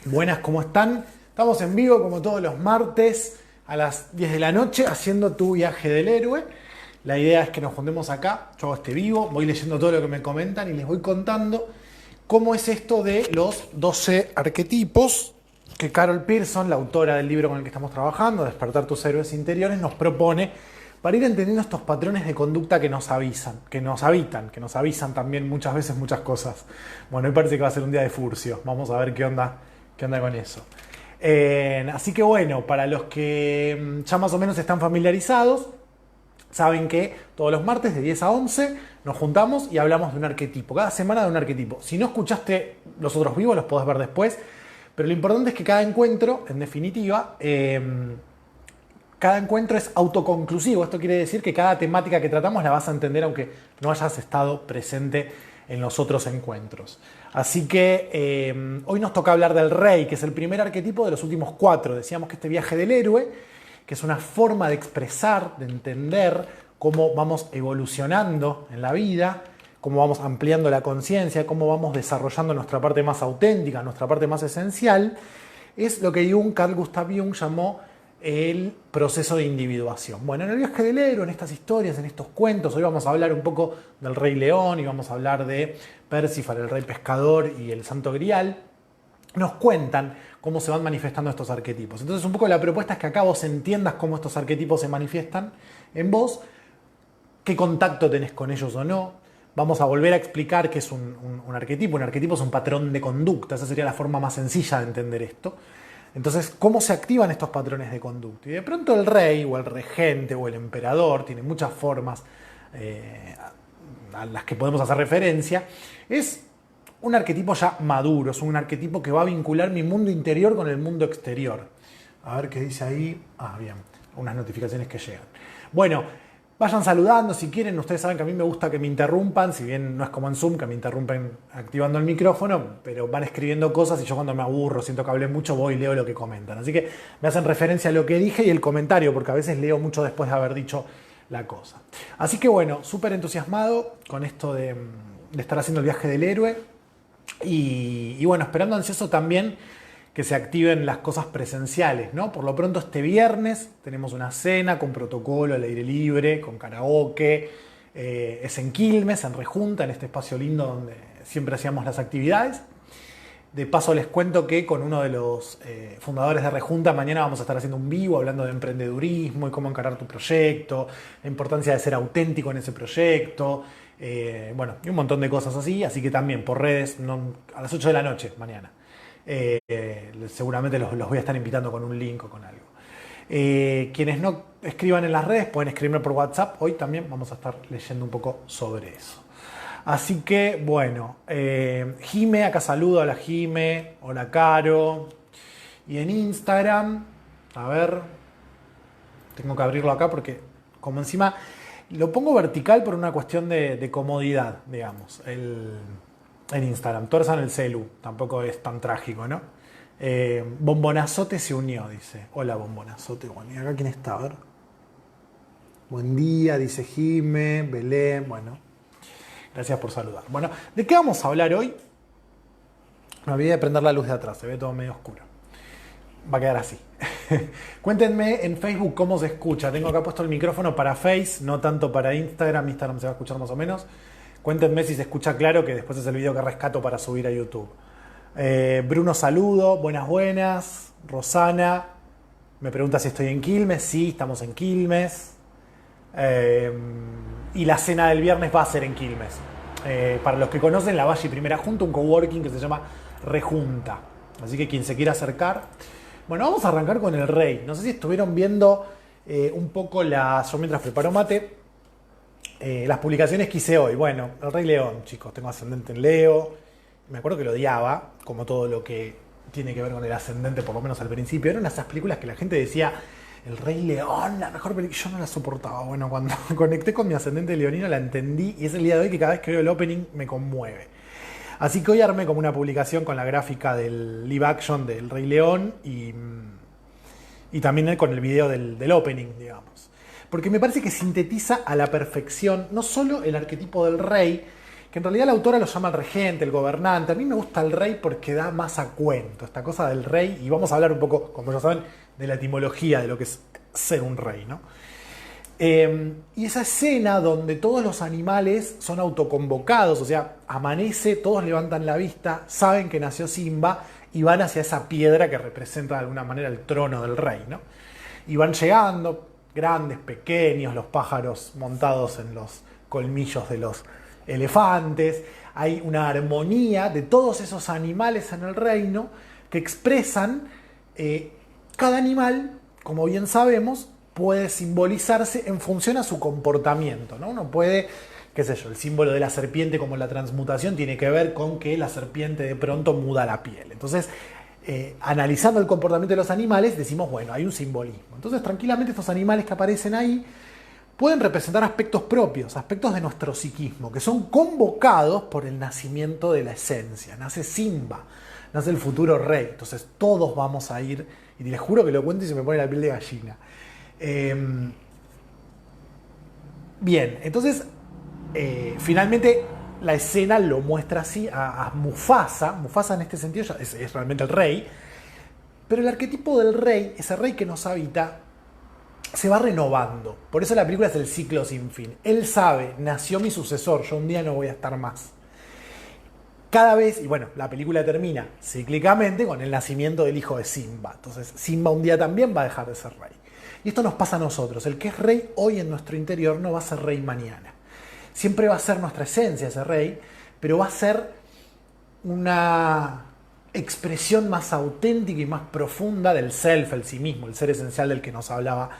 Buenas, ¿cómo están? Estamos en vivo como todos los martes a las 10 de la noche haciendo tu viaje del héroe. La idea es que nos juntemos acá, yo hago este vivo, voy leyendo todo lo que me comentan y les voy contando cómo es esto de los 12 arquetipos que Carol Pearson, la autora del libro con el que estamos trabajando, Despertar tus héroes interiores, nos propone para ir entendiendo estos patrones de conducta que nos avisan, que nos habitan, que nos avisan también muchas veces muchas cosas. Bueno, hoy parece que va a ser un día de furcio, vamos a ver qué onda con eso. Así que bueno, para los que ya más o menos están familiarizados, saben que todos los martes de 10 a 11 nos juntamos y hablamos de un arquetipo. Cada semana de un arquetipo. Si no escuchaste los otros vivos, los podés ver después. Pero lo importante es que cada encuentro, en definitiva, cada encuentro es autoconclusivo. Esto quiere decir que cada temática que tratamos la vas a entender aunque no hayas estado presente en los otros encuentros. Así que hoy nos toca hablar del rey, que es el primer arquetipo de los últimos 4. Decíamos que este viaje del héroe, que es una forma de expresar, de entender cómo vamos evolucionando en la vida, cómo vamos ampliando la conciencia, cómo vamos desarrollando nuestra parte más auténtica, nuestra parte más esencial, es lo que Carl Gustav Jung llamó el proceso de individuación. Bueno, en el viaje del héroe, en estas historias, en estos cuentos, hoy vamos a hablar un poco del Rey León y vamos a hablar de Percival, el Rey Pescador y el Santo Grial. Nos cuentan cómo se van manifestando estos arquetipos. Entonces un poco la propuesta es que acá vos entiendas cómo estos arquetipos se manifiestan en vos, qué contacto tenés con ellos o no. Vamos a volver a explicar qué es un arquetipo. Un arquetipo es un patrón de conducta, esa sería la forma más sencilla de entender esto. Entonces, ¿cómo se activan estos patrones de conducta? Y de pronto el rey o el regente o el emperador, tiene muchas formas a las que podemos hacer referencia, es un arquetipo ya maduro, es un arquetipo que va a vincular mi mundo interior con el mundo exterior. A ver qué dice ahí. Ah, bien, unas notificaciones que llegan. Bueno, vayan saludando si quieren. Ustedes saben que a mí me gusta que me interrumpan, si bien no es como en Zoom, que me interrumpen activando el micrófono, pero van escribiendo cosas y yo cuando me aburro, siento que hablé mucho, voy y leo lo que comentan. Así que me hacen referencia a lo que dije y el comentario, porque a veces leo mucho después de haber dicho la cosa. Así que bueno, súper entusiasmado con esto de estar haciendo el viaje del héroe y bueno, esperando ansioso también que se activen las cosas presenciales, ¿no? Por lo pronto este viernes tenemos una cena con protocolo al aire libre, con karaoke, es en Quilmes, en Rejunta, en este espacio lindo donde siempre hacíamos las actividades. De paso les cuento que con uno de los fundadores de Rejunta mañana vamos a estar haciendo un vivo hablando de emprendedurismo y cómo encarar tu proyecto, la importancia de ser auténtico en ese proyecto, bueno, y un montón de cosas así que también por redes, a las 8 de la noche mañana. Seguramente los voy a estar invitando con un link o con algo. Quienes no escriban en las redes pueden escribirme por WhatsApp. Hoy también vamos a estar leyendo un poco sobre eso. Así que bueno, Jime, acá saludo a la Jime, hola Caro. Y en Instagram, a ver, tengo que abrirlo acá porque como encima lo pongo vertical por una cuestión de comodidad, digamos. En Instagram, tuerzan el celu, tampoco es tan trágico, ¿no? Bombonazote se unió, dice. Hola Bombonazote, bueno, ¿y acá quién está? A ver. Buen día, dice Jime, Belén, bueno. Gracias por saludar. Bueno, ¿de qué vamos a hablar hoy? Me olvidé de prender la luz de atrás, se ve todo medio oscuro. Va a quedar así. Cuéntenme en Facebook cómo se escucha. Tengo acá puesto el micrófono para Face, no tanto para Instagram. Instagram se va a escuchar más o menos. Cuéntenme si se escucha claro, que después es el video que rescato para subir a YouTube. Bruno, saludo. Buenas, buenas. Rosana me pregunta si estoy en Quilmes. Sí, estamos en Quilmes. Y la cena del viernes va a ser en Quilmes. Para los que conocen la Valle Primera Junta, un coworking que se llama Rejunta. Así que quien se quiera acercar. Bueno, vamos a arrancar con el rey. No sé si estuvieron viendo un poco yo mientras preparo mate. Las publicaciones que hice hoy. Bueno, el Rey León, chicos, tengo ascendente en Leo. Me acuerdo que lo odiaba, como todo lo que tiene que ver con el ascendente, por lo menos al principio. Eran esas películas que la gente decía, el Rey León, la mejor película. Yo no la soportaba. Bueno, cuando conecté con mi ascendente leonino la entendí y es el día de hoy que cada vez que veo el opening me conmueve. Así que hoy armé como una publicación con la gráfica del live action del Rey León y también con el video del opening, digamos. Porque me parece que sintetiza a la perfección no solo el arquetipo del rey, que en realidad la autora lo llama el regente, el gobernante. A mí me gusta el rey porque da más a cuento, esta cosa del rey, y vamos a hablar un poco, como ya saben, de la etimología de lo que es ser un rey, ¿no? Y esa escena donde todos los animales son autoconvocados, o sea, amanece, todos levantan la vista, saben que nació Simba y van hacia esa piedra que representa de alguna manera el trono del rey, ¿no? Y van llegando, grandes, pequeños, los pájaros montados en los colmillos de los elefantes. Hay una armonía de todos esos animales en el reino que expresan, cada animal, como bien sabemos, puede simbolizarse en función a su comportamiento, ¿no? Uno puede, qué sé yo, el símbolo de la serpiente como la transmutación tiene que ver con que la serpiente de pronto muda la piel. Entonces, analizando el comportamiento de los animales, decimos, bueno, hay un simbolismo. Entonces, tranquilamente estos animales que aparecen ahí pueden representar aspectos propios, aspectos de nuestro psiquismo, que son convocados por el nacimiento de la esencia. Nace Simba, nace el futuro rey. Entonces, todos vamos a ir, y les juro que lo cuento y se me pone la piel de gallina. Bien, entonces finalmente la escena lo muestra así a Mufasa. Mufasa en este sentido ya es realmente el rey, pero el arquetipo del rey, ese rey que nos habita, se va renovando. Por eso la película es el ciclo sin fin. Él sabe, nació mi sucesor, yo un día no voy a estar más. Cada vez, y bueno, la película termina cíclicamente con el nacimiento del hijo de Simba. Entonces Simba un día también va a dejar de ser rey. Y esto nos pasa a nosotros. El que es rey hoy en nuestro interior no va a ser rey mañana. Siempre va a ser nuestra esencia ese rey, pero va a ser una expresión más auténtica y más profunda del self, el sí mismo, el ser esencial del que nos hablaba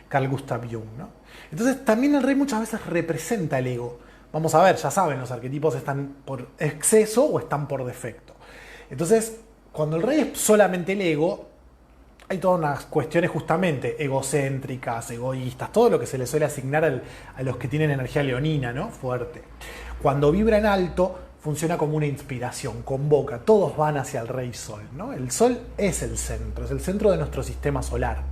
Carl Gustav Jung, ¿no? Entonces también el rey muchas veces representa el ego. Vamos a ver, ya saben, los arquetipos están por exceso o están por defecto. Entonces, cuando el rey es solamente el ego, hay todas unas cuestiones justamente egocéntricas, egoístas, todo lo que se le suele asignar a los que tienen energía leonina, ¿no? Fuerte. Cuando vibra en alto, funciona como una inspiración, convoca, todos van hacia el rey sol, ¿no? El sol es el centro de nuestro sistema solar.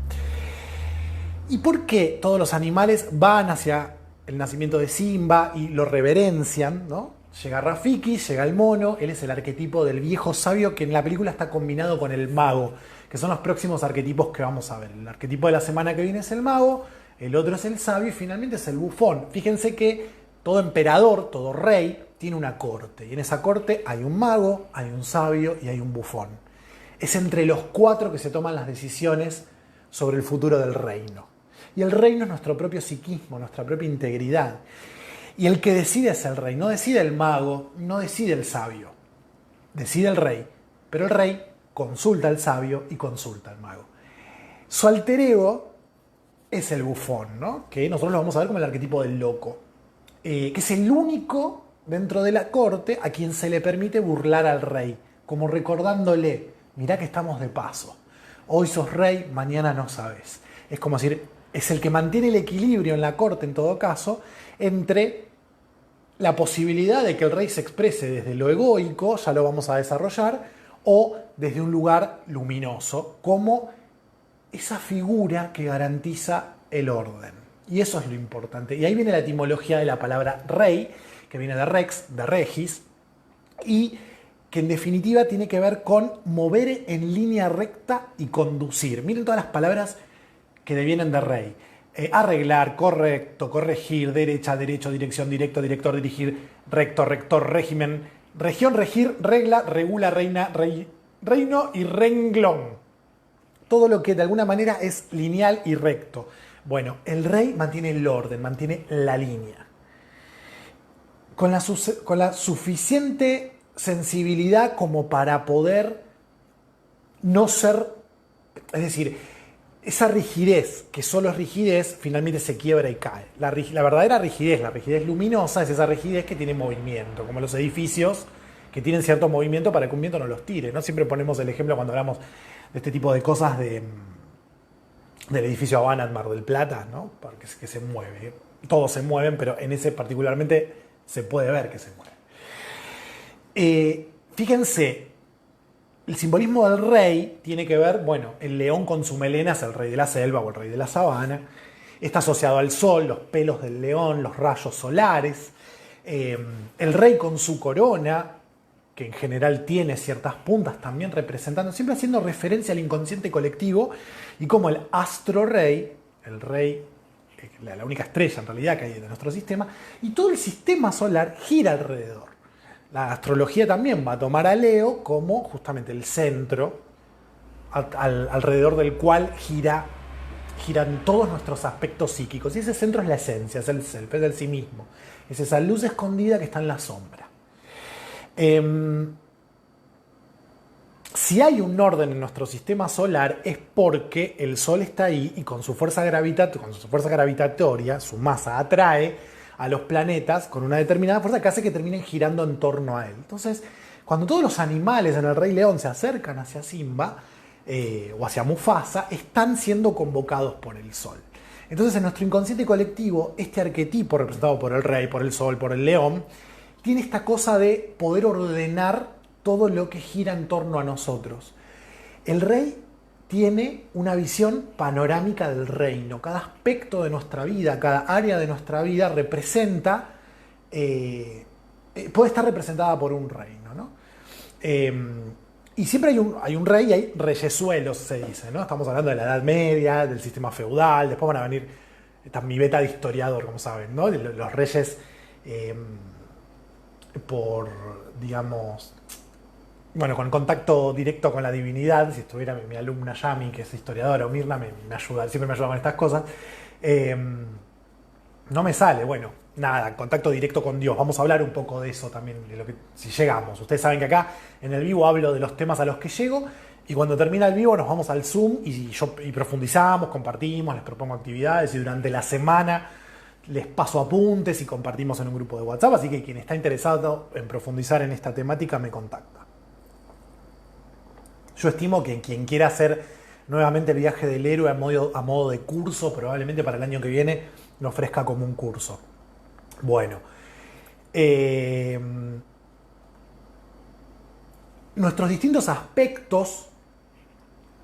¿Y por qué todos los animales van hacia el nacimiento de Simba y lo reverencian, ¿no? Llega Rafiki, llega el mono, él es el arquetipo del viejo sabio que en la película está combinado con el mago, que son los próximos arquetipos que vamos a ver. El arquetipo de la semana que viene es el mago, el otro es el sabio y finalmente es el bufón. Fíjense que todo emperador, todo rey, tiene una corte. Y en esa corte hay un mago, hay un sabio y hay un bufón. Es entre los cuatro que se toman las decisiones sobre el futuro del reino. Y el reino es nuestro propio psiquismo, nuestra propia integridad. Y el que decide es el rey. No decide el mago, no decide el sabio. Decide el rey. Pero el rey consulta al sabio y consulta al mago. Su alter ego es el bufón, ¿no? Que nosotros lo vamos a ver como el arquetipo del loco. Que es el único dentro de la corte a quien se le permite burlar al rey. Como recordándole, mirá que estamos de paso. Hoy sos rey, mañana no sabes. Es como decir, es el que mantiene el equilibrio en la corte, en todo caso, entre la posibilidad de que el rey se exprese desde lo egoico, ya lo vamos a desarrollar, o desde un lugar luminoso, como esa figura que garantiza el orden. Y eso es lo importante. Y ahí viene la etimología de la palabra rey, que viene de rex, de regis, y que en definitiva tiene que ver con mover en línea recta y conducir. Miren todas las palabras que devienen de rey. Arreglar, correcto, corregir, derecha, derecho, dirección, directo, director, dirigir, recto, rector, régimen, región, regir, regla, regula, reina, reino y renglón. Todo lo que de alguna manera es lineal y recto. Bueno, el rey mantiene el orden, mantiene la línea. Con la suficiente sensibilidad como para poder no ser, es decir, esa rigidez, que solo es rigidez, finalmente se quiebra y cae. La verdadera rigidez, la rigidez luminosa, es esa rigidez que tiene movimiento, como los edificios que tienen cierto movimiento para que un viento no los tire, ¿no? Siempre ponemos el ejemplo cuando hablamos de este tipo de cosas del edificio Habana en Mar del Plata, ¿no? Porque es que se mueve. Todos se mueven, pero en ese particularmente se puede ver que se mueve. Fíjense, el simbolismo del rey tiene que ver, bueno, el león con su melena es el rey de la selva o el rey de la sabana. Está asociado al sol, los pelos del león, los rayos solares. El rey con su corona, que en general tiene ciertas puntas, también representando, siempre haciendo referencia al inconsciente colectivo, y como el astro rey, el rey, la única estrella en realidad que hay de nuestro sistema, y todo el sistema solar gira alrededor. La astrología también va a tomar a Leo como justamente el centro alrededor del cual giran todos nuestros aspectos psíquicos. Y ese centro es la esencia, es el self, es el sí mismo. Es esa luz escondida que está en la sombra. Si hay un orden en nuestro sistema solar es porque el Sol está ahí y con su fuerza gravitatoria, su masa atrae a los planetas con una determinada fuerza que hace que terminen girando en torno a él. Entonces, cuando todos los animales en el Rey León se acercan hacia Simba o hacia Mufasa, están siendo convocados por el Sol. Entonces, en nuestro inconsciente colectivo, este arquetipo representado por el Rey, por el Sol, por el León, tiene esta cosa de poder ordenar todo lo que gira en torno a nosotros. El Rey tiene una visión panorámica del reino. Cada aspecto de nuestra vida, cada área de nuestra vida representa, puede estar representada por un reino, ¿no? Y siempre hay un rey y hay reyesuelos, se dice, ¿no? Estamos hablando de la Edad Media, del sistema feudal, después van a venir, esta es mi beta de historiador, como saben, ¿no? Los reyes por, digamos, bueno, con contacto directo con la divinidad. Si estuviera mi alumna Yami, que es historiadora, o Mirna, me ayuda, siempre me ayuda con estas cosas. No me sale, bueno, nada, contacto directo con Dios. Vamos a hablar un poco de eso también, de lo que, si llegamos. Ustedes saben que acá en el vivo hablo de los temas a los que llego, y cuando termina el vivo nos vamos al Zoom y profundizamos, compartimos, les propongo actividades, y durante la semana les paso apuntes y compartimos en un grupo de WhatsApp. Así que quien está interesado en profundizar en esta temática me contacta. Yo estimo que quien quiera hacer nuevamente el viaje del héroe a modo de curso, probablemente para el año que viene lo ofrezca como un curso. Bueno, nuestros distintos aspectos,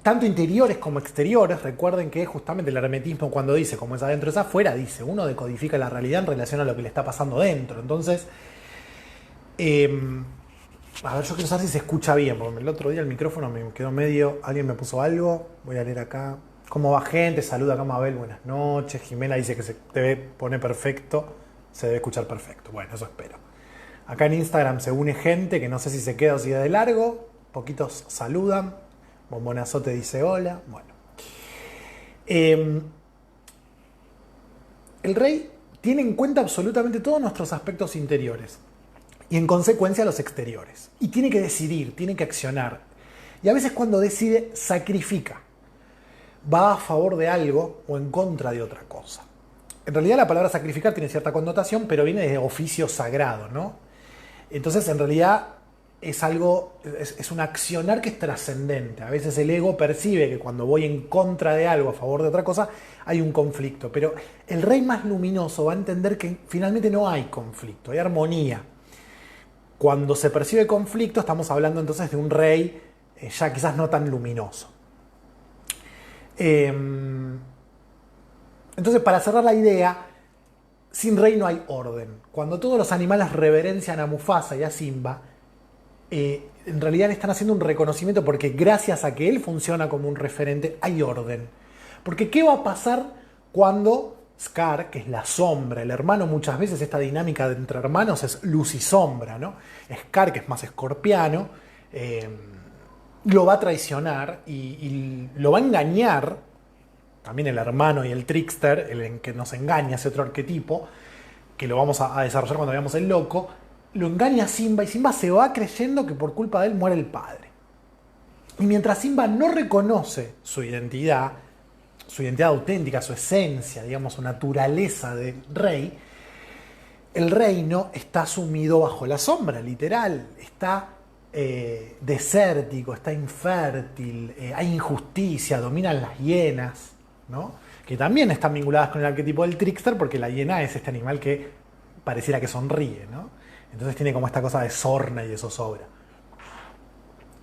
tanto interiores como exteriores, recuerden que justamente el hermetismo, cuando dice como es adentro es afuera, dice, uno decodifica la realidad en relación a lo que le está pasando dentro. Entonces, a ver, yo quiero saber si se escucha bien, porque el otro día el micrófono me quedó medio, alguien me puso algo, voy a leer acá. ¿Cómo va, gente? Saluda acá Mabel, buenas noches. Jimena dice que se debe poner perfecto, se debe escuchar perfecto. Bueno, eso espero. Acá en Instagram se une gente que no sé si se queda o sigue de largo, poquitos saludan. Bombonazote dice hola. Bueno. El rey tiene en cuenta absolutamente todos nuestros aspectos interiores y en consecuencia los exteriores. Y tiene que decidir, tiene que accionar. Y a veces cuando decide, sacrifica. Va a favor de algo o en contra de otra cosa. En realidad la palabra sacrificar tiene cierta connotación, pero viene de oficio sagrado, ¿no? Entonces en realidad es algo, es un accionar que es trascendente. A veces el ego percibe que cuando voy en contra de algo, a favor de otra cosa, hay un conflicto. Pero el rey más luminoso va a entender que finalmente no hay conflicto, hay armonía. Cuando se percibe conflicto, estamos hablando entonces de un rey ya quizás no tan luminoso. Entonces, para cerrar la idea, sin rey no hay orden. Cuando todos los animales reverencian a Mufasa y a Simba, en realidad le están haciendo un reconocimiento porque gracias a que él funciona como un referente, hay orden. Porque ¿qué va a pasar cuando Scar, que es la sombra, el hermano, muchas veces esta dinámica de entre hermanos es luz y sombra, ¿no? Scar, que es más escorpiano, lo va a traicionar y lo va a engañar, también el hermano y el trickster, el en que nos engaña, ese otro arquetipo, que lo vamos a desarrollar cuando veamos el loco, lo engaña a Simba y Simba se va creyendo que por culpa de él muere el padre. Y mientras Simba no reconoce su identidad auténtica, su esencia, digamos, su naturaleza de rey, el reino está sumido bajo la sombra, literal. Está desértico, está infértil, hay injusticia, dominan las hienas, ¿no? Que también están vinculadas con el arquetipo del trickster, porque la hiena es este animal que pareciera que sonríe, ¿no? Entonces tiene como esta cosa de sorna y de zozobra.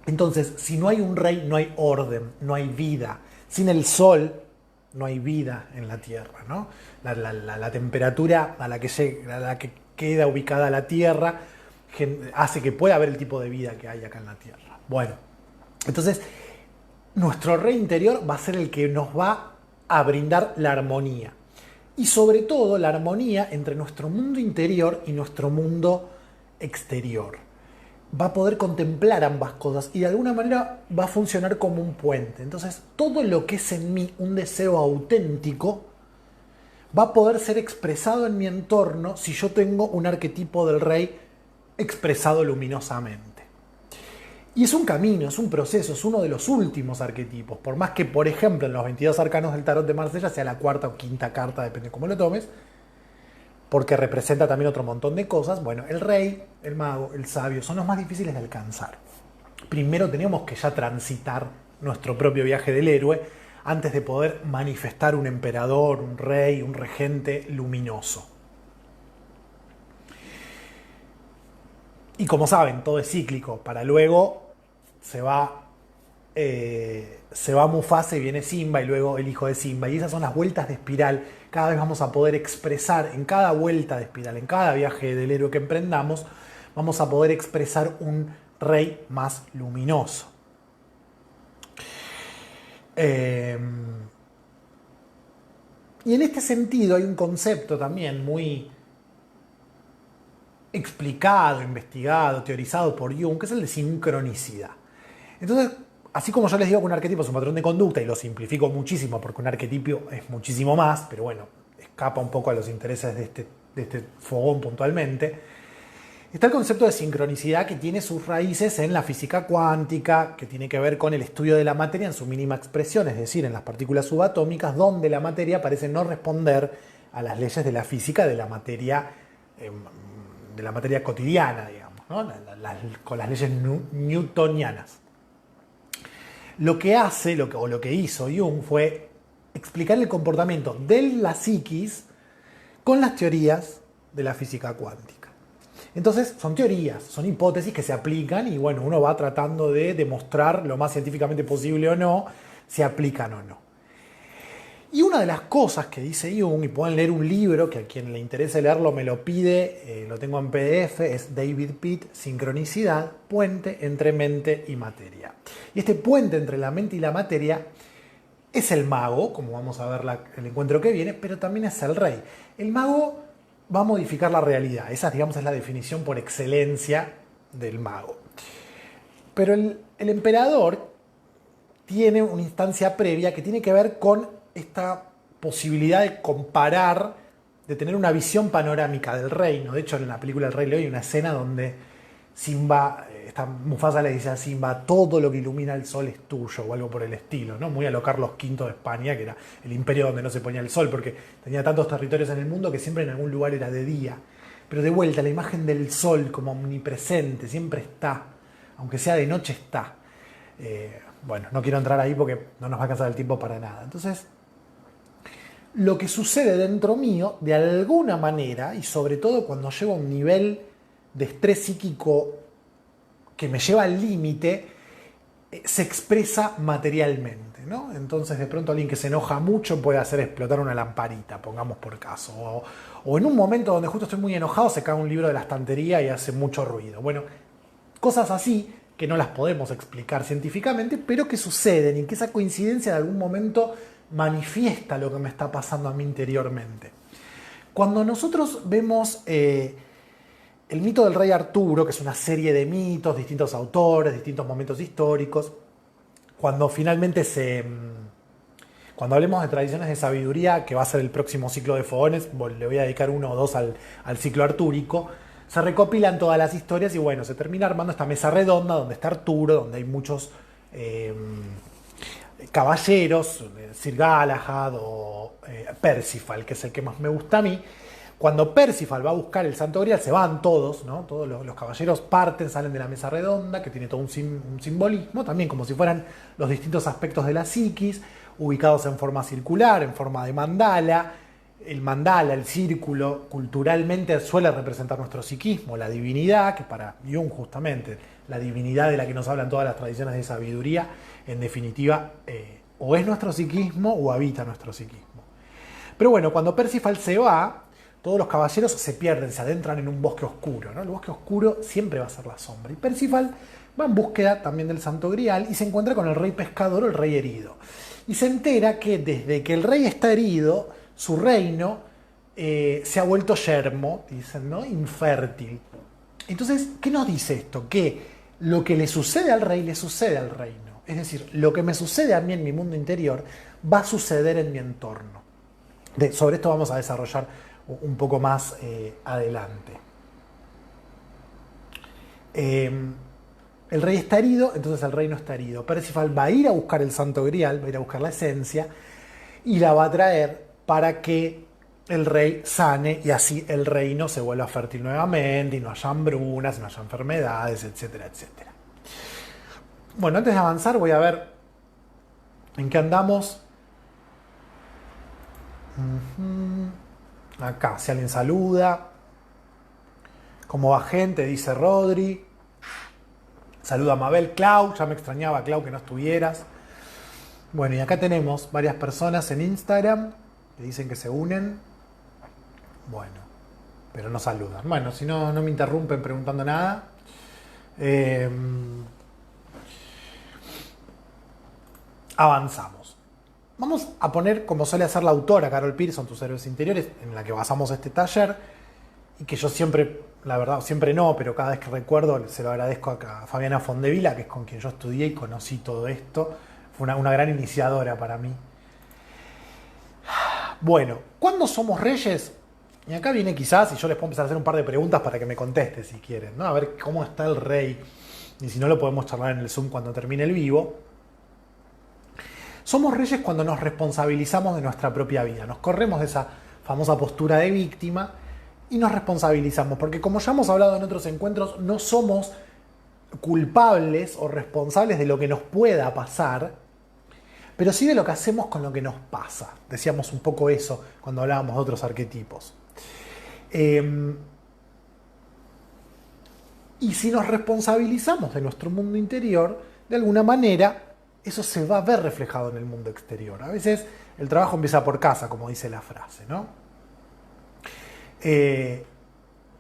Entonces, si no hay un rey, no hay orden, no hay vida. Sin el sol, no hay vida en la Tierra, ¿no? La temperatura a la que queda ubicada la Tierra, hace que pueda haber el tipo de vida que hay acá en la Tierra. Bueno, entonces nuestro rey interior va a ser el que nos va a brindar la armonía. Y sobre todo la armonía entre nuestro mundo interior y nuestro mundo exterior. Va a poder contemplar ambas cosas y de alguna manera va a funcionar como un puente. Entonces todo lo que es en mí un deseo auténtico va a poder ser expresado en mi entorno si yo tengo un arquetipo del rey expresado luminosamente. Y es un camino, es un proceso, es uno de los últimos arquetipos. Por más que, por ejemplo, en los 22 arcanos del tarot de Marsella sea la cuarta o quinta carta, depende de cómo lo tomes, porque representa también otro montón de cosas. Bueno, el rey, el mago, el sabio son los más difíciles de alcanzar. Primero tenemos que ya transitar nuestro propio viaje del héroe antes de poder manifestar un emperador, un rey, un regente luminoso. Y como saben, todo es cíclico. Para luego se va Mufasa y viene Simba y luego el hijo de Simba. Y esas son las vueltas de espiral. Cada vez vamos a poder expresar en cada vuelta de espiral, en cada viaje del héroe que emprendamos, vamos a poder expresar un rey más luminoso. Y en este sentido hay un concepto también muy explicado, investigado, teorizado por Jung, que es el de sincronicidad. Entonces, así como yo les digo que un arquetipo es un patrón de conducta, y lo simplifico muchísimo porque un arquetipo es muchísimo más, pero bueno, escapa un poco a los intereses de este fogón puntualmente, está el concepto de sincronicidad que tiene sus raíces en la física cuántica, que tiene que ver con el estudio de la materia en su mínima expresión, es decir, en las partículas subatómicas, donde la materia parece no responder a las leyes de la física de la materia cotidiana, digamos, ¿no? Con las leyes newtonianas. Lo que hace, lo que hizo Jung fue explicar el comportamiento de la psiquis con las teorías de la física cuántica. Entonces son teorías, son hipótesis que se aplican y bueno, uno va tratando de demostrar lo más científicamente posible o no, si aplican o no. Y una de las cosas que dice Jung, y pueden leer un libro, que a quien le interese leerlo me lo pide, lo tengo en PDF, es David Pitt, Sincronicidad, puente entre mente y materia. Y este puente entre la mente y la materia es el mago, como vamos a ver el encuentro que viene, pero también es el rey. El mago va a modificar la realidad, esa digamos es la definición por excelencia del mago. Pero el emperador tiene una instancia previa que tiene que ver con esta posibilidad de comparar, de tener una visión panorámica del reino. De hecho, en la película El Rey León hay una escena donde Mufasa le dice a Simba, todo lo que ilumina el sol es tuyo, o algo por el estilo, ¿no? Muy a lo Carlos V de España, que era el imperio donde no se ponía el sol, porque tenía tantos territorios en el mundo que siempre en algún lugar era de día. Pero de vuelta, la imagen del sol como omnipresente, siempre está, aunque sea de noche está. Bueno, no quiero entrar ahí porque no nos va a alcanzar el tiempo para nada. Entonces, lo que sucede dentro mío, de alguna manera, y sobre todo cuando llego a un nivel de estrés psíquico que me lleva al límite, se expresa materialmente, ¿no? Entonces de pronto alguien que se enoja mucho puede hacer explotar una lamparita, pongamos por caso. O en un momento donde justo estoy muy enojado se cae un libro de la estantería y hace mucho ruido. Bueno, cosas así que no las podemos explicar científicamente, pero que suceden y que esa coincidencia de algún momento manifiesta lo que me está pasando a mí interiormente. Cuando nosotros vemos el mito del rey Arturo, que es una serie de mitos, distintos autores, distintos momentos históricos, cuando finalmente cuando hablemos de tradiciones de sabiduría, que va a ser el próximo ciclo de fogones, le voy a dedicar 1 o 2 al ciclo artúrico, se recopilan todas las historias y bueno, se termina armando esta mesa redonda donde está Arturo, donde hay muchos caballeros, Sir Galahad o Percival, que es el que más me gusta a mí. Cuando Percival va a buscar el Santo Grial, se van todos, ¿no? Todos los caballeros parten, salen de la mesa redonda, que tiene todo un simbolismo, también como si fueran los distintos aspectos de la psiquis, ubicados en forma circular, en forma de mandala. El mandala, el círculo, culturalmente suele representar nuestro psiquismo, la divinidad, que para Jung justamente, la divinidad de la que nos hablan todas las tradiciones de sabiduría, en definitiva, o es nuestro psiquismo o habita nuestro psiquismo. Pero bueno, cuando Percival se va, todos los caballeros se pierden, se adentran en un bosque oscuro, ¿no? El bosque oscuro siempre va a ser la sombra. Y Percival va en búsqueda también del Santo Grial y se encuentra con el rey pescador, el rey herido. Y se entera que desde que el rey está herido, su reino se ha vuelto yermo, dicen, ¿no? Infértil. Entonces, ¿qué nos dice esto? Que lo que le sucede al rey, le sucede al reino. Es decir, lo que me sucede a mí en mi mundo interior va a suceder en mi entorno. Sobre esto vamos a desarrollar un poco más adelante. El rey está herido, entonces el reino está herido. Percival va a ir a buscar el Santo Grial, va a ir a buscar la esencia y la va a traer para que el rey sane y así el reino se vuelva fértil nuevamente y no haya hambrunas, no haya enfermedades, etcétera, etcétera. Bueno, antes de avanzar voy a ver en qué andamos. Acá, si alguien saluda. ¿Cómo va gente? Dice Rodri. Saluda a Mabel. Clau, ya me extrañaba, Clau, que no estuvieras. Bueno, y acá tenemos varias personas en Instagram que dicen que se unen. Bueno, pero no saludan. Bueno, si no, no me interrumpen preguntando nada. Avanzamos. Vamos a poner, como suele hacer la autora Carol Pearson, Tus héroes interiores, en la que basamos este taller, y que yo siempre, la verdad, siempre no, pero cada vez que recuerdo se lo agradezco a Fabiana Fondevila, que es con quien yo estudié y conocí todo esto. Fue una gran iniciadora para mí. Bueno, ¿cuándo somos reyes? Y acá viene quizás, y yo les puedo empezar a hacer un par de preguntas para que me conteste si quieren, ¿no? A ver cómo está el rey, y si no lo podemos charlar en el Zoom cuando termine el vivo. Somos reyes cuando nos responsabilizamos de nuestra propia vida, nos corremos de esa famosa postura de víctima y nos responsabilizamos, porque como ya hemos hablado en otros encuentros, no somos culpables o responsables de lo que nos pueda pasar, pero sí de lo que hacemos con lo que nos pasa. Decíamos un poco eso cuando hablábamos de otros arquetipos. Y si nos responsabilizamos de nuestro mundo interior, de alguna manera eso se va a ver reflejado en el mundo exterior. A veces el trabajo empieza por casa, como dice la frase, ¿no?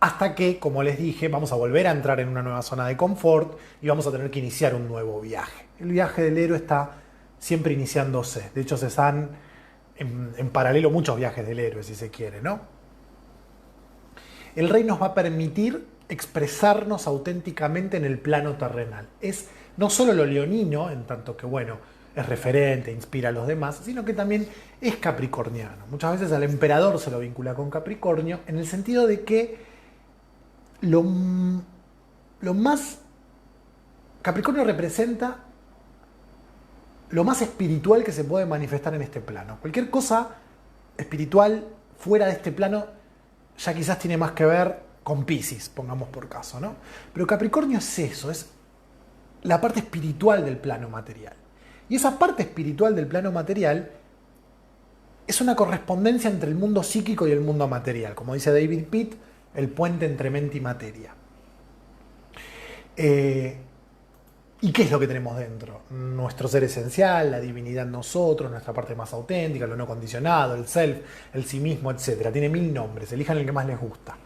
Hasta que, como les dije, vamos a volver a entrar en una nueva zona de confort y vamos a tener que iniciar un nuevo viaje. El viaje del héroe está siempre iniciándose. De hecho, se están en paralelo muchos viajes del héroe, si se quiere, ¿no? El rey nos va a permitir expresarnos auténticamente en el plano terrenal. Es no solo lo leonino, en tanto que, bueno, es referente, inspira a los demás, sino que también es capricorniano. Muchas veces al emperador se lo vincula con Capricornio, en el sentido de que lo más... Capricornio representa lo más espiritual que se puede manifestar en este plano. Cualquier cosa espiritual fuera de este plano ya quizás tiene más que ver con Piscis, pongamos por caso, ¿no? Pero Capricornio es eso, es la parte espiritual del plano material. Y esa parte espiritual del plano material es una correspondencia entre el mundo psíquico y el mundo material. Como dice David Pitt, el puente entre mente y materia. ¿Y qué es lo que tenemos dentro? Nuestro ser esencial, la divinidad en nosotros, nuestra parte más auténtica, lo no condicionado, el self, el sí mismo, etc. Tiene 1000 nombres, elijan el que más les gusta.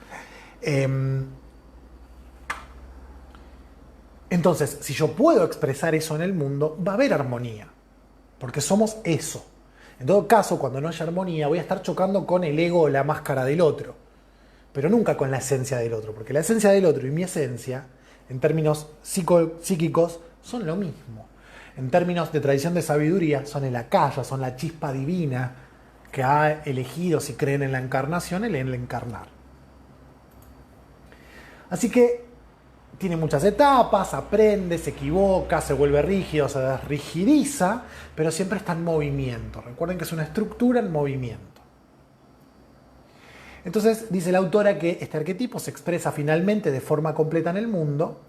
Entonces, si yo puedo expresar eso en el mundo, va a haber armonía, porque somos eso. En todo caso, cuando no haya armonía, voy a estar chocando con el ego o la máscara del otro, pero nunca con la esencia del otro, porque la esencia del otro y mi esencia, en términos psíquicos, son lo mismo. En términos de tradición de sabiduría, son el acaya, son la chispa divina que ha elegido, si creen en la encarnación, en el encarnar. Así que tiene muchas etapas, aprende, se equivoca, se vuelve rígido, se desrigidiza, pero siempre está en movimiento. Recuerden que es una estructura en movimiento. Entonces dice la autora que este arquetipo se expresa finalmente de forma completa en el mundo,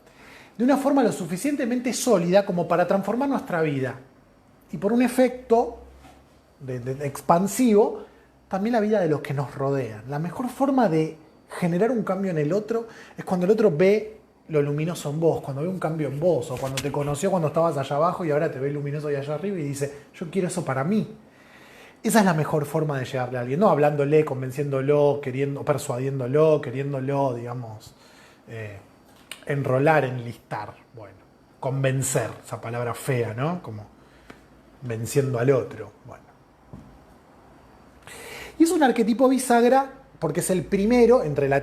de una forma lo suficientemente sólida como para transformar nuestra vida. Y por un efecto de expansivo, también la vida de los que nos rodean. La mejor forma de generar un cambio en el otro es cuando el otro ve lo luminoso en vos, cuando ve un cambio en vos, o cuando te conoció cuando estabas allá abajo y ahora te ve luminoso y allá arriba y dice, yo quiero eso para mí. Esa es la mejor forma de llegarle a alguien, no hablándole, convenciéndolo, persuadiéndolo, queriéndolo, digamos, enrolar, enlistar. Bueno, convencer, esa palabra fea, ¿no? Como venciendo al otro. Bueno. Y es un arquetipo bisagra porque es el primero entre la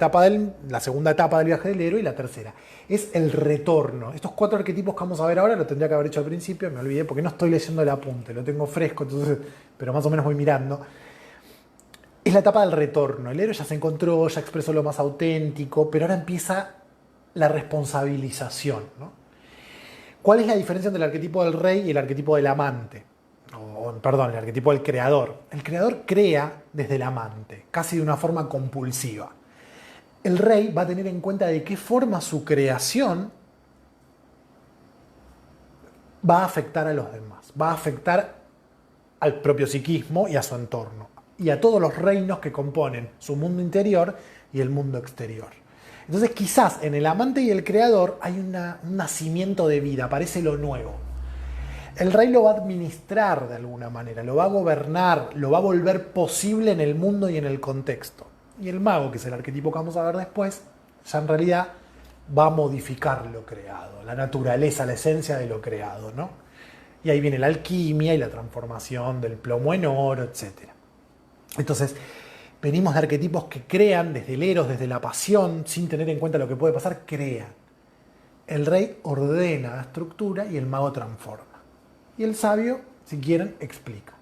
segunda etapa del viaje del héroe y la tercera. Es el retorno. Estos 4 arquetipos que vamos a ver ahora lo tendría que haber hecho al principio, me olvidé porque no estoy leyendo el apunte, lo tengo fresco, entonces, pero más o menos voy mirando. Es la etapa del retorno. El héroe ya se encontró, ya expresó lo más auténtico, pero ahora empieza la responsabilización, ¿no? ¿Cuál es la diferencia entre el arquetipo del rey y el arquetipo del amante? Perdón, el arquetipo del creador. El creador crea desde el amante, casi de una forma compulsiva. El rey va a tener en cuenta de qué forma su creación va a afectar a los demás, va a afectar al propio psiquismo y a su entorno, y a todos los reinos que componen su mundo interior y el mundo exterior. Entonces quizás en el amante y el creador hay un nacimiento de vida, aparece lo nuevo. El rey lo va a administrar de alguna manera, lo va a gobernar, lo va a volver posible en el mundo y en el contexto. Y el mago, que es el arquetipo que vamos a ver después, ya en realidad va a modificar lo creado, la naturaleza, la esencia de lo creado, ¿no? Y ahí viene la alquimia y la transformación del plomo en oro, etc. Entonces, venimos de arquetipos que crean desde el eros, desde la pasión, sin tener en cuenta lo que puede pasar, crean. El rey ordena la estructura y el mago transforma. Y el sabio, si quieren, explica.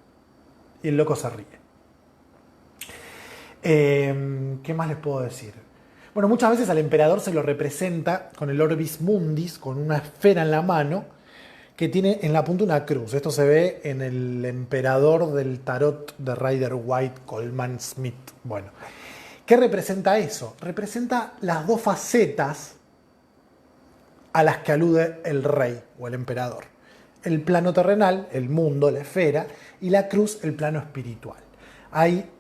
Y el loco se ríe. ¿Qué más les puedo decir? Bueno, muchas veces al emperador se lo representa con el Orbis Mundis, con una esfera en la mano, que tiene en la punta una cruz. Esto se ve en el emperador del tarot de Rider White Coleman Smith. Bueno, ¿qué representa eso? Representa las 2 facetas a las que alude el rey o el emperador. El plano terrenal, el mundo, la esfera, y la cruz, el plano espiritual. Hay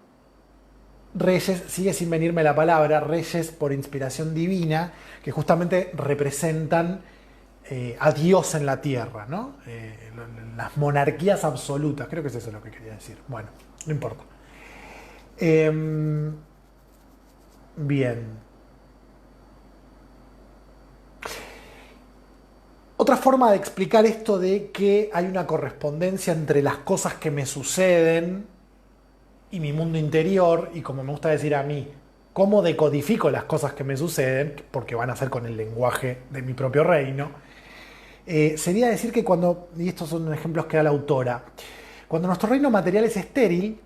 reyes, sigue sin venirme la palabra, reyes por inspiración divina, que justamente representan a Dios en la tierra, ¿no? Las monarquías absolutas, creo que es eso lo que quería decir. Bueno, no importa. Bien. Otra forma de explicar esto de que hay una correspondencia entre las cosas que me suceden y mi mundo interior, y como me gusta decir a mí, cómo decodifico las cosas que me suceden, porque van a ser con el lenguaje de mi propio reino, sería decir que cuando, y estos son ejemplos que da la autora, cuando nuestro reino material es estéril,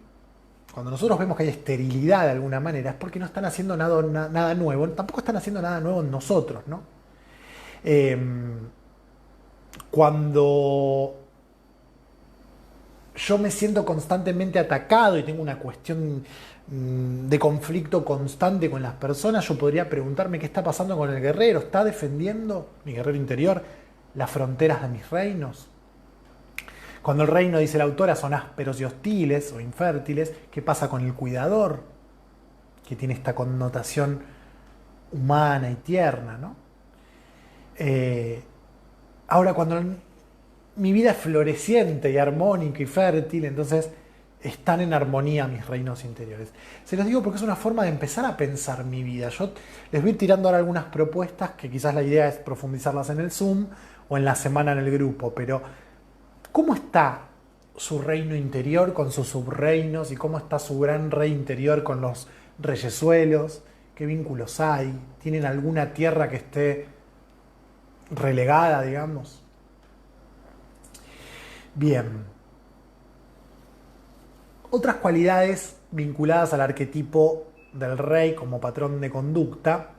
cuando nosotros vemos que hay esterilidad de alguna manera, es porque no están haciendo nada nuevo, tampoco están haciendo nada nuevo en nosotros, ¿no? Cuando yo me siento constantemente atacado y tengo una cuestión de conflicto constante con las personas, yo podría preguntarme qué está pasando con el guerrero. ¿Está defendiendo, mi guerrero interior, las fronteras de mis reinos? Cuando el reino, dice la autora, son ásperos y hostiles o infértiles, ¿qué pasa con el cuidador? Que tiene esta connotación humana y tierna, ¿no? Ahora, cuando mi vida es floreciente y armónica y fértil, entonces están en armonía mis reinos interiores. Se los digo porque es una forma de empezar a pensar mi vida. Yo les voy tirando ahora algunas propuestas que quizás la idea es profundizarlas en el Zoom o en la semana en el grupo, pero ¿cómo está su reino interior con sus subreinos y cómo está su gran rey interior con los reyesuelos? ¿Qué vínculos hay? ¿Tienen alguna tierra que esté relegada, digamos? Bien. Otras cualidades vinculadas al arquetipo del rey como patrón de conducta.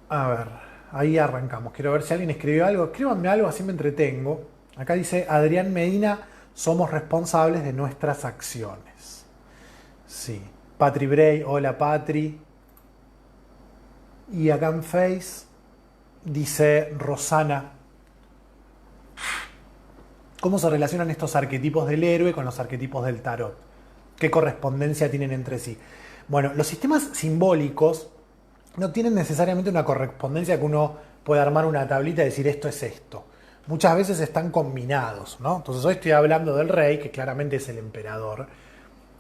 A ver, ahí arrancamos. Quiero ver si alguien escribió algo. Escríbanme algo, así me entretengo. Acá dice Adrián Medina, somos responsables de nuestras acciones. Sí. Patri Bray, hola Patri. Y acá en Face dice Rosana, ¿cómo se relacionan estos arquetipos del héroe con los arquetipos del tarot? ¿Qué correspondencia tienen entre sí? Bueno, los sistemas simbólicos no tienen necesariamente una correspondencia que uno pueda armar una tablita y decir esto es esto. muchas veces están combinados, ¿no? Entonces hoy estoy hablando del rey, que claramente es el emperador,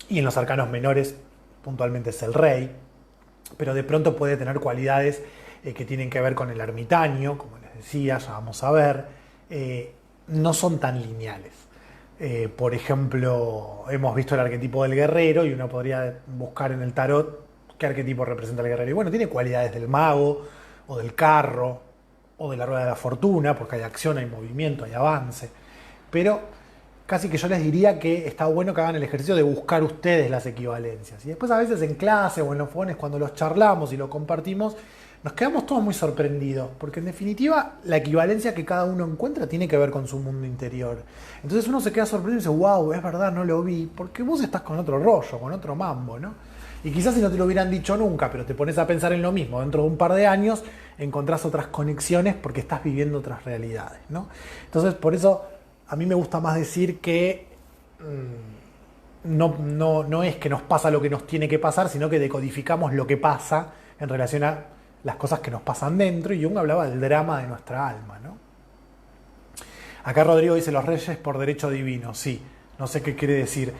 y en los arcanos menores puntualmente es el rey, pero de pronto puede tener cualidades que tienen que ver con el ermitaño, como les decía, ya vamos a ver, no son tan lineales. Por ejemplo, hemos visto el arquetipo del guerrero y uno podría buscar en el tarot qué arquetipo representa el guerrero. Y bueno, tiene cualidades del mago, o del carro, o de la rueda de la fortuna, porque hay acción, hay movimiento, hay avance. Pero casi que yo les diría que está bueno que hagan el ejercicio de buscar ustedes las equivalencias. Y después a veces en clase o en los fones, cuando los charlamos y lo compartimos, nos quedamos todos muy sorprendidos, porque en definitiva la equivalencia que cada uno encuentra tiene que ver con su mundo interior. Entonces uno se queda sorprendido y dice, wow, es verdad, no lo vi, porque vos estás con otro rollo, con otro mambo, ¿no? Y quizás si no te lo hubieran dicho nunca, pero te pones a pensar en lo mismo, dentro de un par de años encontrás otras conexiones porque estás viviendo otras realidades, ¿no? Entonces por eso a mí me gusta más decir que no es que nos pasa lo que nos tiene que pasar, sino que decodificamos lo que pasa en relación a las cosas que nos pasan dentro, y Jung hablaba del drama de nuestra alma, ¿no? Acá Rodrigo dice los reyes por derecho divino. Sí, no sé qué quiere decir.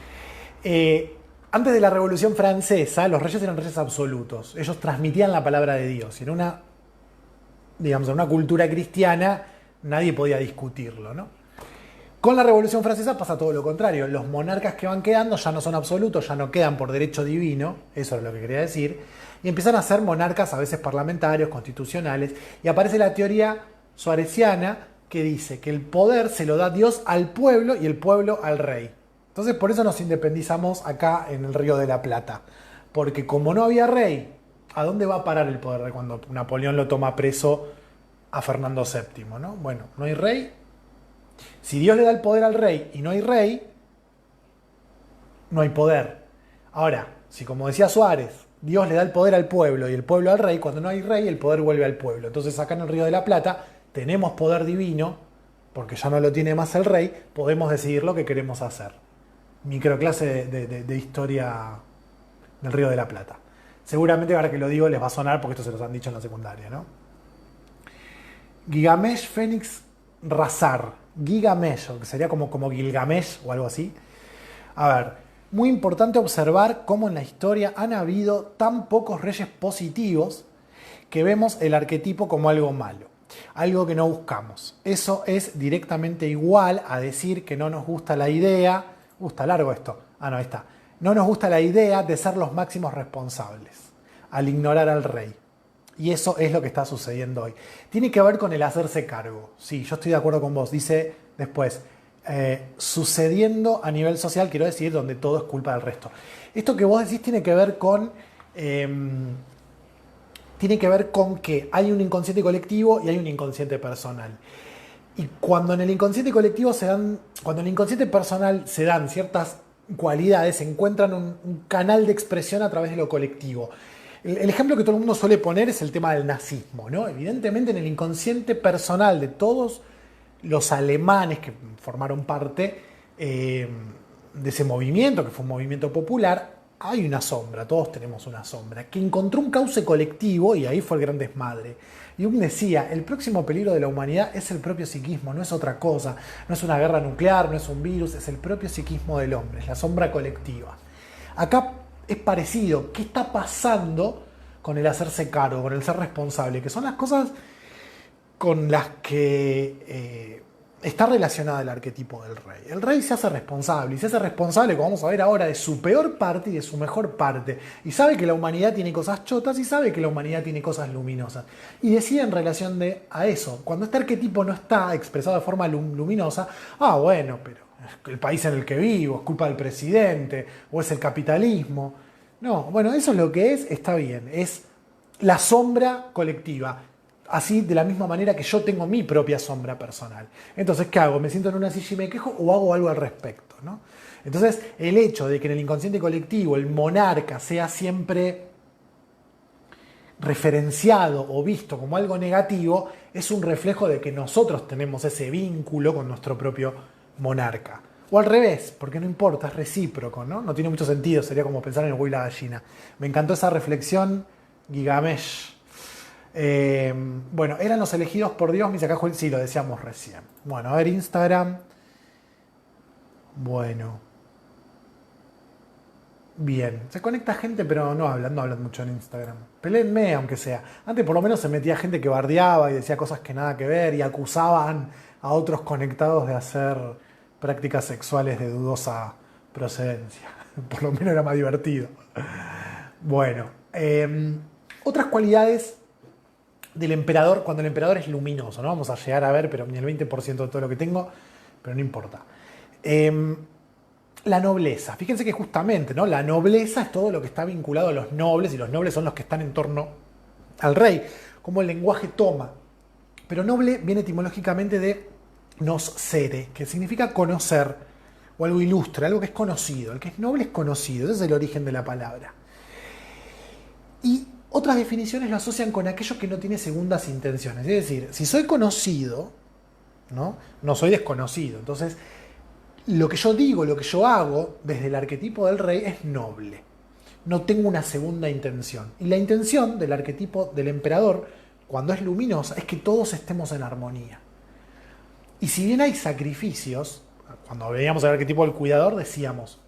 Antes de la Revolución Francesa, los reyes eran reyes absolutos. Ellos transmitían la palabra de Dios. Y en una, digamos, en una cultura cristiana nadie podía discutirlo, ¿no? Con la Revolución Francesa pasa todo lo contrario. Los monarcas que van quedando ya no son absolutos, ya no quedan por derecho divino, eso es lo que quería decir, y empiezan a ser monarcas a veces parlamentarios, constitucionales, y aparece la teoría suareciana que dice que el poder se lo da Dios al pueblo y el pueblo al rey. Entonces por eso nos independizamos acá en el Río de la Plata, porque como no había rey, ¿a dónde va a parar el poder de cuando Napoleón lo toma preso a Fernando VII, ¿no? Bueno, no hay rey. Si Dios le da el poder al rey y no hay rey, no hay poder. Ahora, si como decía Suárez, Dios le da el poder al pueblo y el pueblo al rey, cuando no hay rey, el poder vuelve al pueblo. Entonces acá en el Río de la Plata tenemos poder divino, porque ya no lo tiene más el rey, podemos decidir lo que queremos hacer. Microclase de historia del Río de la Plata. Seguramente ahora que lo digo les va a sonar porque esto se los han dicho en la secundaria, ¿no? Gigamesh Fénix Razar. Gigamesh, que sería como Gilgamesh o algo así. A ver, muy importante observar cómo en la historia han habido tan pocos reyes positivos que vemos el arquetipo como algo malo, algo que no buscamos. Eso es directamente igual a decir que no nos gusta la idea. Está largo esto. Ah, no, ahí está. No nos gusta la idea de ser los máximos responsables, al ignorar al rey. Y eso es lo que está sucediendo hoy. Tiene que ver con el hacerse cargo. Sí, yo estoy de acuerdo con vos. Dice después, sucediendo a nivel social, quiero decir, donde todo es culpa del resto. Esto que vos decís tiene que ver con que hay un inconsciente colectivo y hay un inconsciente personal. Y cuando en el inconsciente colectivo cuando en el inconsciente personal se dan ciertas cualidades, se encuentran un canal de expresión a través de lo colectivo. El ejemplo que todo el mundo suele poner es el tema del nazismo, ¿no? Evidentemente en el inconsciente personal de todos los alemanes que formaron parte de ese movimiento, que fue un movimiento popular, hay una sombra, todos tenemos una sombra, que encontró un cauce colectivo y ahí fue el gran desmadre. Jung decía, el próximo peligro de la humanidad es el propio psiquismo, no es otra cosa, no es una guerra nuclear, no es un virus, es el propio psiquismo del hombre, es la sombra colectiva. Acá es parecido. ¿Qué está pasando con el hacerse cargo, con el ser responsable? Que son las cosas con las que está relacionada el arquetipo del rey. El rey se hace responsable, y se hace responsable, como vamos a ver ahora, de su peor parte y de su mejor parte. Y sabe que la humanidad tiene cosas chotas y sabe que la humanidad tiene cosas luminosas. Y decide en relación a eso. Cuando este arquetipo no está expresado de forma luminosa, bueno, pero el país en el que vivo, es culpa del presidente, o es el capitalismo. No, bueno, eso es lo que es, está bien, es la sombra colectiva. Así, de la misma manera que yo tengo mi propia sombra personal. Entonces, ¿qué hago? ¿Me siento en una silla y me quejo o hago algo al respecto, ¿no? Entonces, el hecho de que en el inconsciente colectivo el monarca sea siempre referenciado o visto como algo negativo es un reflejo de que nosotros tenemos ese vínculo con nuestro propio monarca. O al revés, porque no importa, es recíproco, ¿no? No tiene mucho sentido, sería como pensar en el huevo y la gallina. Me encantó esa reflexión, Gigamesh. Bueno, eran los elegidos por Dios, mis acá, sí, lo decíamos recién. Bueno, a ver, Instagram. Bueno. Bien. Se conecta gente, pero no hablan mucho en Instagram. Peléenme, aunque sea. Antes por lo menos se metía gente que bardeaba y decía cosas que nada que ver y acusaban a otros conectados de hacer prácticas sexuales de dudosa procedencia. Por lo menos era más divertido. Bueno, otras cualidades del emperador, cuando el emperador es luminoso, ¿no? Vamos a llegar a ver, pero ni el 20% de todo lo que tengo, pero no importa. La nobleza. Fíjense que justamente, ¿no? La nobleza es todo lo que está vinculado a los nobles, y los nobles son los que están en torno al rey, como el lenguaje toma. Pero noble viene etimológicamente de noscere, que significa conocer, o algo ilustre, algo que es conocido. El que es noble es conocido, ese es el origen de la palabra. Y otras definiciones lo asocian con aquello que no tiene segundas intenciones. Es decir, si soy conocido, no soy desconocido. Entonces, lo que yo digo, lo que yo hago desde el arquetipo del rey es noble. No tengo una segunda intención. Y la intención del arquetipo del emperador, cuando es luminosa, es que todos estemos en armonía. Y si bien hay sacrificios, cuando veíamos el arquetipo del cuidador, decíamos,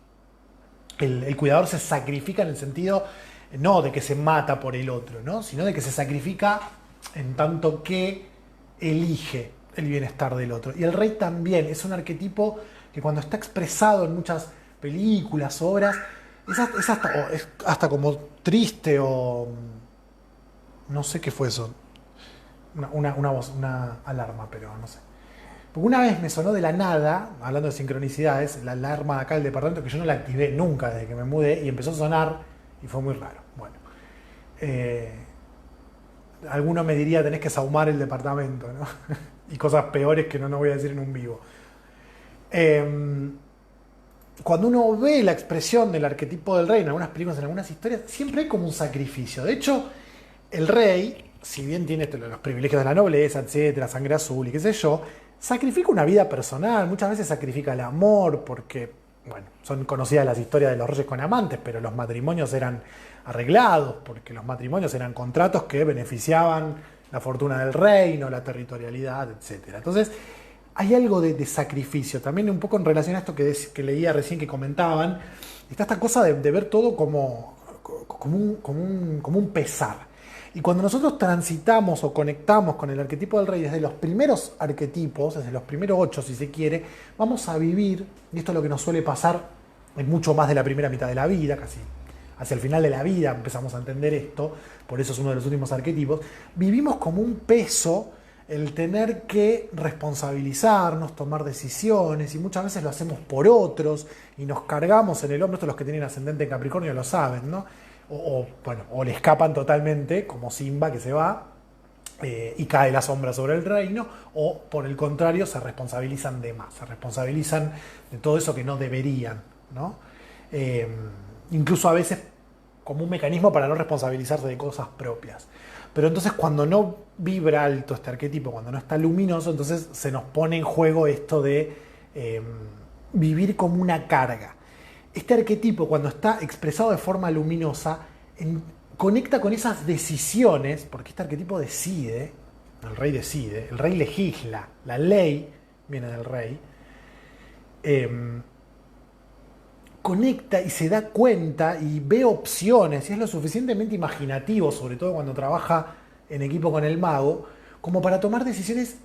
el cuidador se sacrifica en el sentido no de que se mata por el otro, ¿no? Sino de que se sacrifica en tanto que elige el bienestar del otro. Y el rey también es un arquetipo que cuando está expresado en muchas películas, obras, es hasta como triste o... no sé qué fue eso. Una voz, una alarma, pero no sé. Porque una vez me sonó de la nada, hablando de sincronicidades, la alarma de acá del departamento, que yo no la activé nunca desde que me mudé, y empezó a sonar y fue muy raro. Bueno. Alguno me diría, tenés que sahumar el departamento, ¿no? Y cosas peores que no voy a decir en un vivo. Cuando uno ve la expresión del arquetipo del rey en algunas películas, en algunas historias, siempre hay como un sacrificio. De hecho, el rey, si bien tiene los privilegios de la nobleza, etcétera, sangre azul y qué sé yo, sacrifica una vida personal, muchas veces sacrifica el amor, porque, bueno, son conocidas las historias de los reyes con amantes, pero los matrimonios eran arreglados, porque los matrimonios eran contratos que beneficiaban la fortuna del reino, la territorialidad, etcétera. Entonces, hay algo de sacrificio, también un poco en relación a esto que leía recién que comentaban, está esta cosa de ver todo como un pesar. Y cuando nosotros transitamos o conectamos con el arquetipo del rey desde los primeros arquetipos, desde los primeros 8 si se quiere, vamos a vivir, y esto es lo que nos suele pasar en mucho más de la primera mitad de la vida, casi hacia el final de la vida empezamos a entender esto, por eso es uno de los últimos arquetipos, vivimos como un peso el tener que responsabilizarnos, tomar decisiones, y muchas veces lo hacemos por otros y nos cargamos en el hombro. Estos los que tienen ascendente en Capricornio lo saben, ¿no? O le escapan totalmente, como Simba que se va y cae la sombra sobre el reino, o por el contrario se responsabilizan de más, se responsabilizan de todo eso que no deberían, ¿no? Incluso a veces como un mecanismo para no responsabilizarse de cosas propias. Pero entonces cuando no vibra alto este arquetipo, cuando no está luminoso, entonces se nos pone en juego esto de vivir como una carga. Este arquetipo, cuando está expresado de forma luminosa, conecta con esas decisiones, porque este arquetipo decide, el rey legisla, la ley viene del rey, conecta y se da cuenta y ve opciones, y es lo suficientemente imaginativo, sobre todo cuando trabaja en equipo con el mago, como para tomar decisiones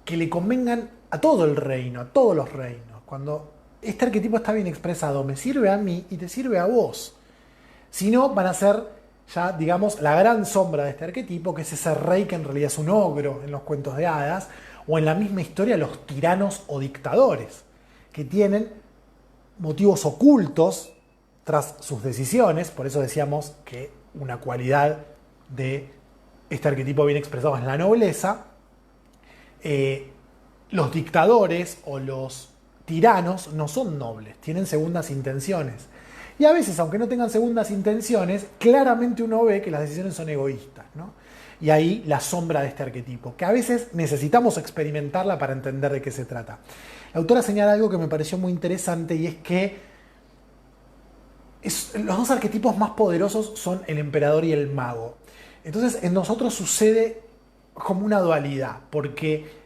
que le convengan a todo el reino, a todos los reinos. Cuando este arquetipo está bien expresado, me sirve a mí y te sirve a vos. Si no, van a ser ya, digamos, la gran sombra de este arquetipo, que es ese rey que en realidad es un ogro en los cuentos de hadas, o en la misma historia los tiranos o dictadores, que tienen motivos ocultos tras sus decisiones. Por eso decíamos que una cualidad de este arquetipo bien expresado es la nobleza. Los dictadores o los tiranos no son nobles, tienen segundas intenciones. Y a veces, aunque no tengan segundas intenciones, claramente uno ve que las decisiones son egoístas, ¿no? Y ahí la sombra de este arquetipo, que a veces necesitamos experimentarla para entender de qué se trata. La autora señala algo que me pareció muy interesante, y es que los dos arquetipos más poderosos son el emperador y el mago. Entonces en nosotros sucede como una dualidad, porque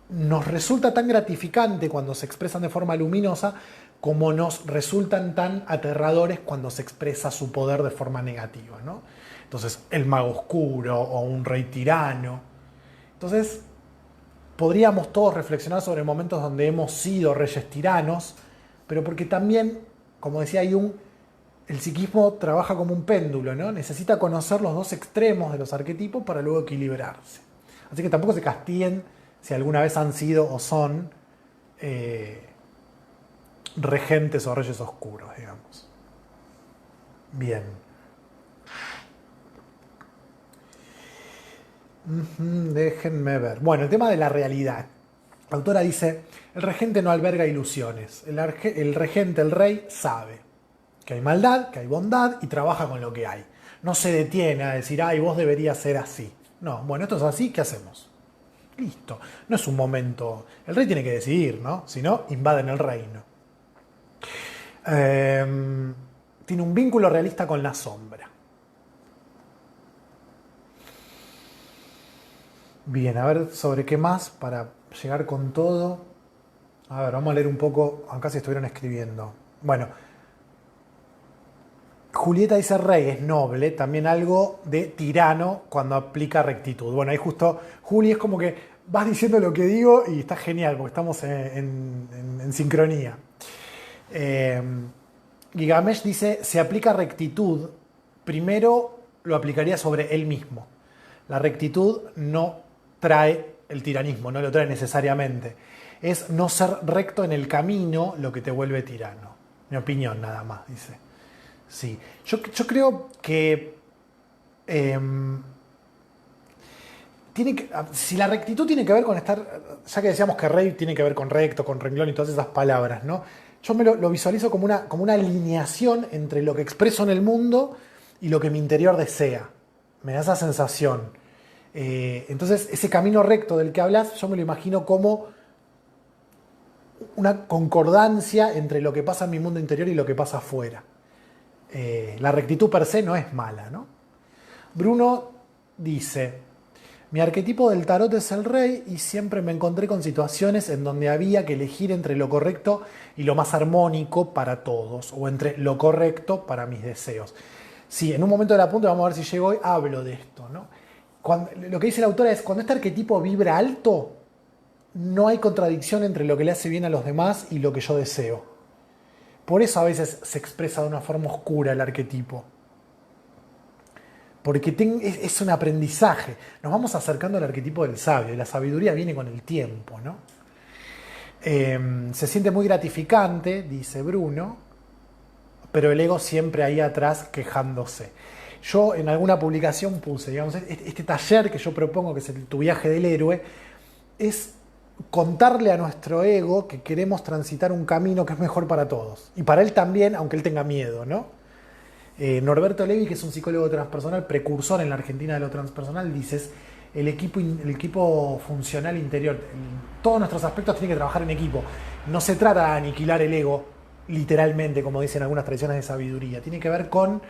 nos resulta tan gratificante cuando se expresan de forma luminosa como nos resultan tan aterradores cuando se expresa su poder de forma negativa, ¿no? Entonces, el mago oscuro o un rey tirano. Entonces, podríamos todos reflexionar sobre momentos donde hemos sido reyes tiranos, pero porque también, como decía Jung, el psiquismo trabaja como un péndulo, ¿no? Necesita conocer los dos extremos de los arquetipos para luego equilibrarse. Así que tampoco se castiguen si alguna vez han sido o son regentes o reyes oscuros, digamos. Bien. Déjenme ver. Bueno, el tema de la realidad. La autora dice, el regente no alberga ilusiones. El regente, el rey, sabe que hay maldad, que hay bondad y trabaja con lo que hay. No se detiene a decir, ay, vos deberías ser así. No, bueno, esto es así, ¿qué hacemos? Listo. No es un momento. El rey tiene que decidir, ¿no? Si no, invaden el reino. Tiene un vínculo realista con la sombra. Bien, a ver sobre qué más para llegar con todo. A ver, vamos a leer un poco, acá se estuvieron escribiendo. Bueno, Julieta dice rey es noble, también algo de tirano cuando aplica rectitud. Bueno, ahí justo Juli es como que vas diciendo lo que digo y está genial porque estamos en sincronía. Gigamesh dice, se aplica rectitud, primero lo aplicaría sobre él mismo. La rectitud no trae el tiranismo, no lo trae necesariamente. Es no ser recto en el camino lo que te vuelve tirano. Mi opinión nada más, dice. Sí, yo creo que, si la rectitud tiene que ver con estar, ya que decíamos que rey tiene que ver con recto, con renglón y todas esas palabras, ¿no? Yo me lo visualizo como una alineación entre lo que expreso en el mundo y lo que mi interior desea. Me da esa sensación. Entonces, ese camino recto del que hablas, yo me lo imagino como una concordancia entre lo que pasa en mi mundo interior y lo que pasa afuera. La rectitud per se no es mala, ¿no? Bruno dice, mi arquetipo del tarot es el rey y siempre me encontré con situaciones en donde había que elegir entre lo correcto y lo más armónico para todos, o entre lo correcto para mis deseos. Sí, en un momento de la punta, vamos a ver si llego hoy, hablo de esto, ¿no? Lo que dice la autora es, cuando este arquetipo vibra alto, no hay contradicción entre lo que le hace bien a los demás y lo que yo deseo. Por eso a veces se expresa de una forma oscura el arquetipo. Porque es un aprendizaje. Nos vamos acercando al arquetipo del sabio y la sabiduría viene con el tiempo, ¿no? Se siente muy gratificante, dice Bruno, pero el ego siempre ahí atrás quejándose. Yo en alguna publicación puse, digamos, este taller que yo propongo, que es tu viaje del héroe, es contarle a nuestro ego que queremos transitar un camino que es mejor para todos. Y para él también, aunque él tenga miedo, ¿no? Norberto Levi, que es un psicólogo transpersonal, precursor en la Argentina de lo transpersonal, dice, el equipo funcional interior. Todos nuestros aspectos tienen que trabajar en equipo. No se trata de aniquilar el ego, literalmente, como dicen algunas tradiciones de sabiduría. Tiene que ver con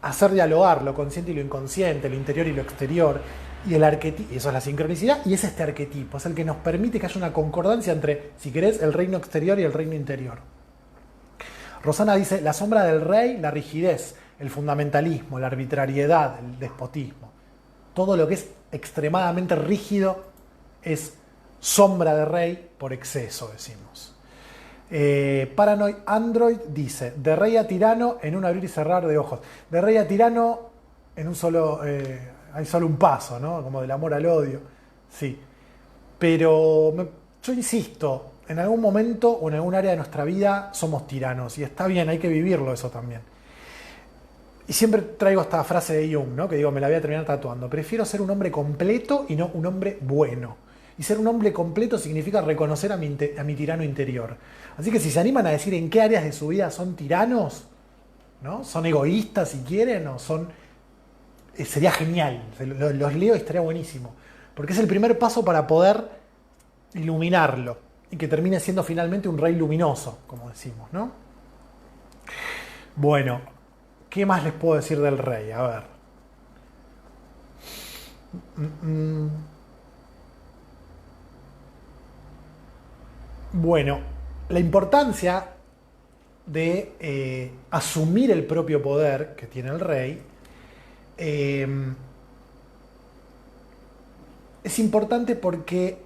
hacer dialogar lo consciente y lo inconsciente, lo interior y lo exterior. Y el arquetipo, y eso es la sincronicidad, y es este arquetipo, es el que nos permite que haya una concordancia entre, si querés, el reino exterior y el reino interior. Rosana dice, la sombra del rey, la rigidez, el fundamentalismo, la arbitrariedad, el despotismo. Todo lo que es extremadamente rígido es sombra de rey por exceso, decimos. Paranoid Android dice, de rey a tirano en un abrir y cerrar de ojos. De rey a tirano en un solo... hay solo un paso, ¿no? Como del amor al odio. Sí. Pero yo insisto, en algún momento o en algún área de nuestra vida somos tiranos. Y está bien, hay que vivirlo eso también. Y siempre traigo esta frase de Jung, ¿no? Que digo, me la voy a terminar tatuando. Prefiero ser un hombre completo y no un hombre bueno. Y ser un hombre completo significa reconocer a mi tirano interior. Así que si se animan a decir en qué áreas de su vida son tiranos, ¿no? Son egoístas si quieren o son... sería genial, los leo y estaría buenísimo, porque es el primer paso para poder iluminarlo y que termine siendo finalmente un rey luminoso, como decimos, ¿no? Bueno, ¿qué más les puedo decir del rey? A ver. Mm, Bueno, la importancia de asumir el propio poder que tiene el rey eh, es importante porque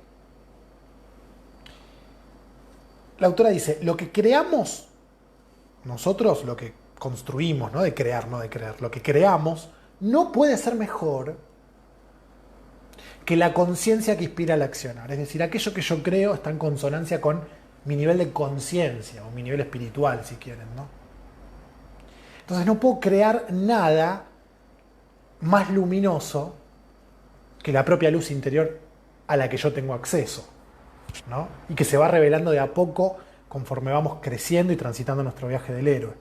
la autora dice, lo que creamos nosotros, lo que construimos, no de crear, no de creer, lo que creamos no puede ser mejor que la conciencia que inspira el accionar. Es decir, aquello que yo creo está en consonancia con mi nivel de conciencia o mi nivel espiritual, si quieren, ¿no? Entonces no puedo crear nada más luminoso que la propia luz interior a la que yo tengo acceso, ¿no? Y que se va revelando de a poco conforme vamos creciendo y transitando nuestro viaje del héroe.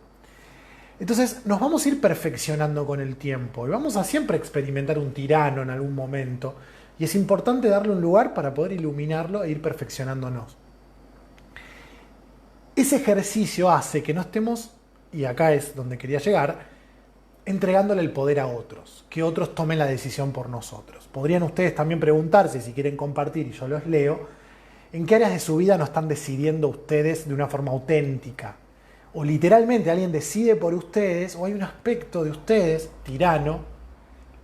Entonces nos vamos a ir perfeccionando con el tiempo y vamos a siempre experimentar un tirano en algún momento y es importante darle un lugar para poder iluminarlo e ir perfeccionándonos. Ese ejercicio hace que no estemos, y acá es donde quería llegar, entregándole el poder a otros, que otros tomen la decisión por nosotros. Podrían ustedes también preguntarse, si quieren compartir y yo los leo, en qué áreas de su vida no están decidiendo ustedes de una forma auténtica. O literalmente alguien decide por ustedes, o hay un aspecto de ustedes, tirano,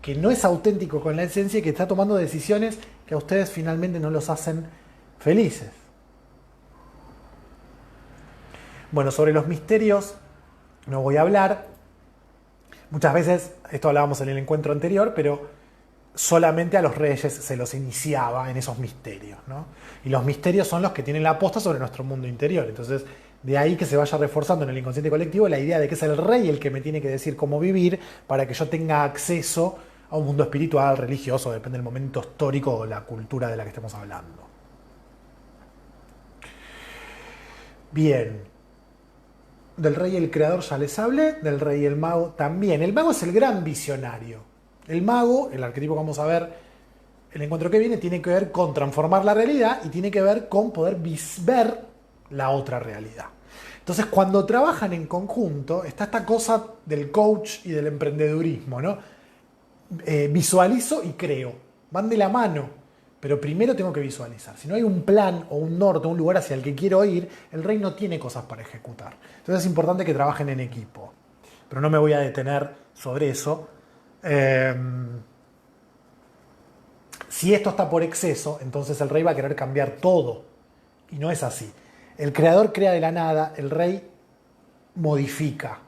que no es auténtico con la esencia y que está tomando decisiones que a ustedes finalmente no los hacen felices. Bueno, sobre los misterios no voy a hablar. Muchas veces, esto hablábamos en el encuentro anterior, pero solamente a los reyes se los iniciaba en esos misterios, ¿no? Y los misterios son los que tienen la posta sobre nuestro mundo interior. Entonces, de ahí que se vaya reforzando en el inconsciente colectivo la idea de que es el rey el que me tiene que decir cómo vivir para que yo tenga acceso a un mundo espiritual, religioso, depende del momento histórico o la cultura de la que estemos hablando. Bien. Del rey y el creador ya les hablé, del rey y el mago también. El mago es el gran visionario. El mago, el arquetipo que vamos a ver, el encuentro que viene, tiene que ver con transformar la realidad y tiene que ver con poder ver la otra realidad. Entonces, cuando trabajan en conjunto, está esta cosa del coach y del emprendedurismo, ¿no? Visualizo y creo. Van de la mano. Pero primero tengo que visualizar. Si no hay un plan o un norte, un lugar hacia el que quiero ir, el rey no tiene cosas para ejecutar. Entonces es importante que trabajen en equipo. Pero no me voy a detener sobre eso. Si esto está por exceso, entonces el rey va a querer cambiar todo. Y no es así. El creador crea de la nada, el rey modifica,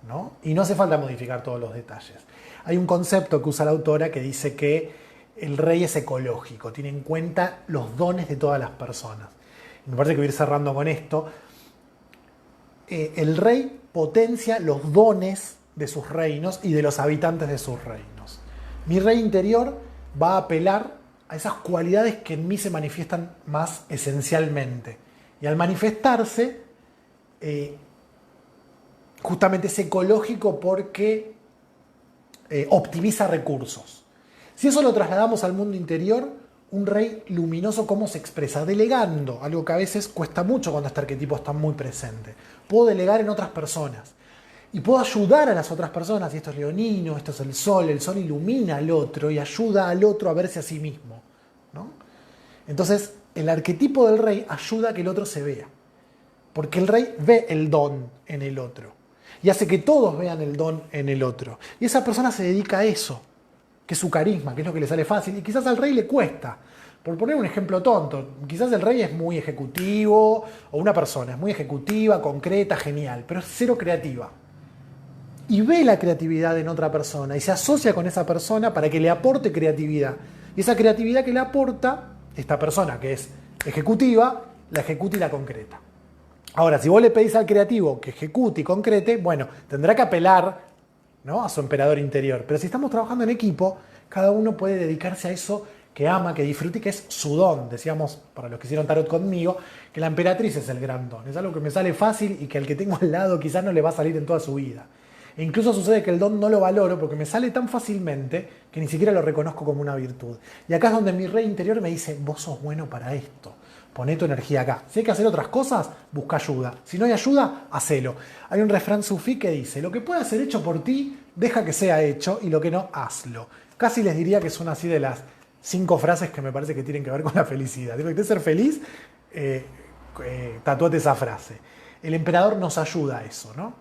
¿no? Y no hace falta modificar todos los detalles. Hay un concepto que usa la autora que dice que el rey es ecológico, tiene en cuenta los dones de todas las personas. Me parece que voy a ir cerrando con esto. El rey potencia los dones de sus reinos y de los habitantes de sus reinos. Mi rey interior va a apelar a esas cualidades que en mí se manifiestan más esencialmente. Y al manifestarse, justamente es ecológico porque optimiza recursos. Si eso lo trasladamos al mundo interior, un rey luminoso, ¿cómo se expresa? Delegando, algo que a veces cuesta mucho cuando este arquetipo está muy presente. Puedo delegar en otras personas y puedo ayudar a las otras personas, y esto es leonino, esto es el sol ilumina al otro y ayuda al otro a verse a sí mismo, ¿no? Entonces, el arquetipo del rey ayuda a que el otro se vea, porque el rey ve el don en el otro y hace que todos vean el don en el otro. Y esa persona se dedica a eso, que es su carisma, que es lo que le sale fácil, y quizás al rey le cuesta. Por poner un ejemplo tonto, quizás el rey es muy ejecutivo, o una persona es muy ejecutiva, concreta, genial, pero es cero creativa. Y ve la creatividad en otra persona, y se asocia con esa persona para que le aporte creatividad. Y esa creatividad que le aporta, esta persona que es ejecutiva, la ejecuta y la concreta. Ahora, si vos le pedís al creativo que ejecute y concrete, bueno, tendrá que apelar, ¿no?, a su emperador interior. Pero si estamos trabajando en equipo, cada uno puede dedicarse a eso que ama, que disfrute y que es su don. Decíamos, para los que hicieron tarot conmigo, que la emperatriz es el gran don. Es algo que me sale fácil y que al que tengo al lado quizás no le va a salir en toda su vida. E incluso sucede que el don no lo valoro porque me sale tan fácilmente que ni siquiera lo reconozco como una virtud. Y acá es donde mi rey interior me dice, vos sos bueno para esto. Poné tu energía acá. Si hay que hacer otras cosas, busca ayuda. Si no hay ayuda, hacelo. Hay un refrán sufí que dice, lo que pueda ser hecho por ti, deja que sea hecho, y lo que no, hazlo. casi les diría que son así de las 5 frases que me parece que tienen que ver con la felicidad. Si querés ser feliz, tatúate esa frase. El emperador nos ayuda a eso, ¿no?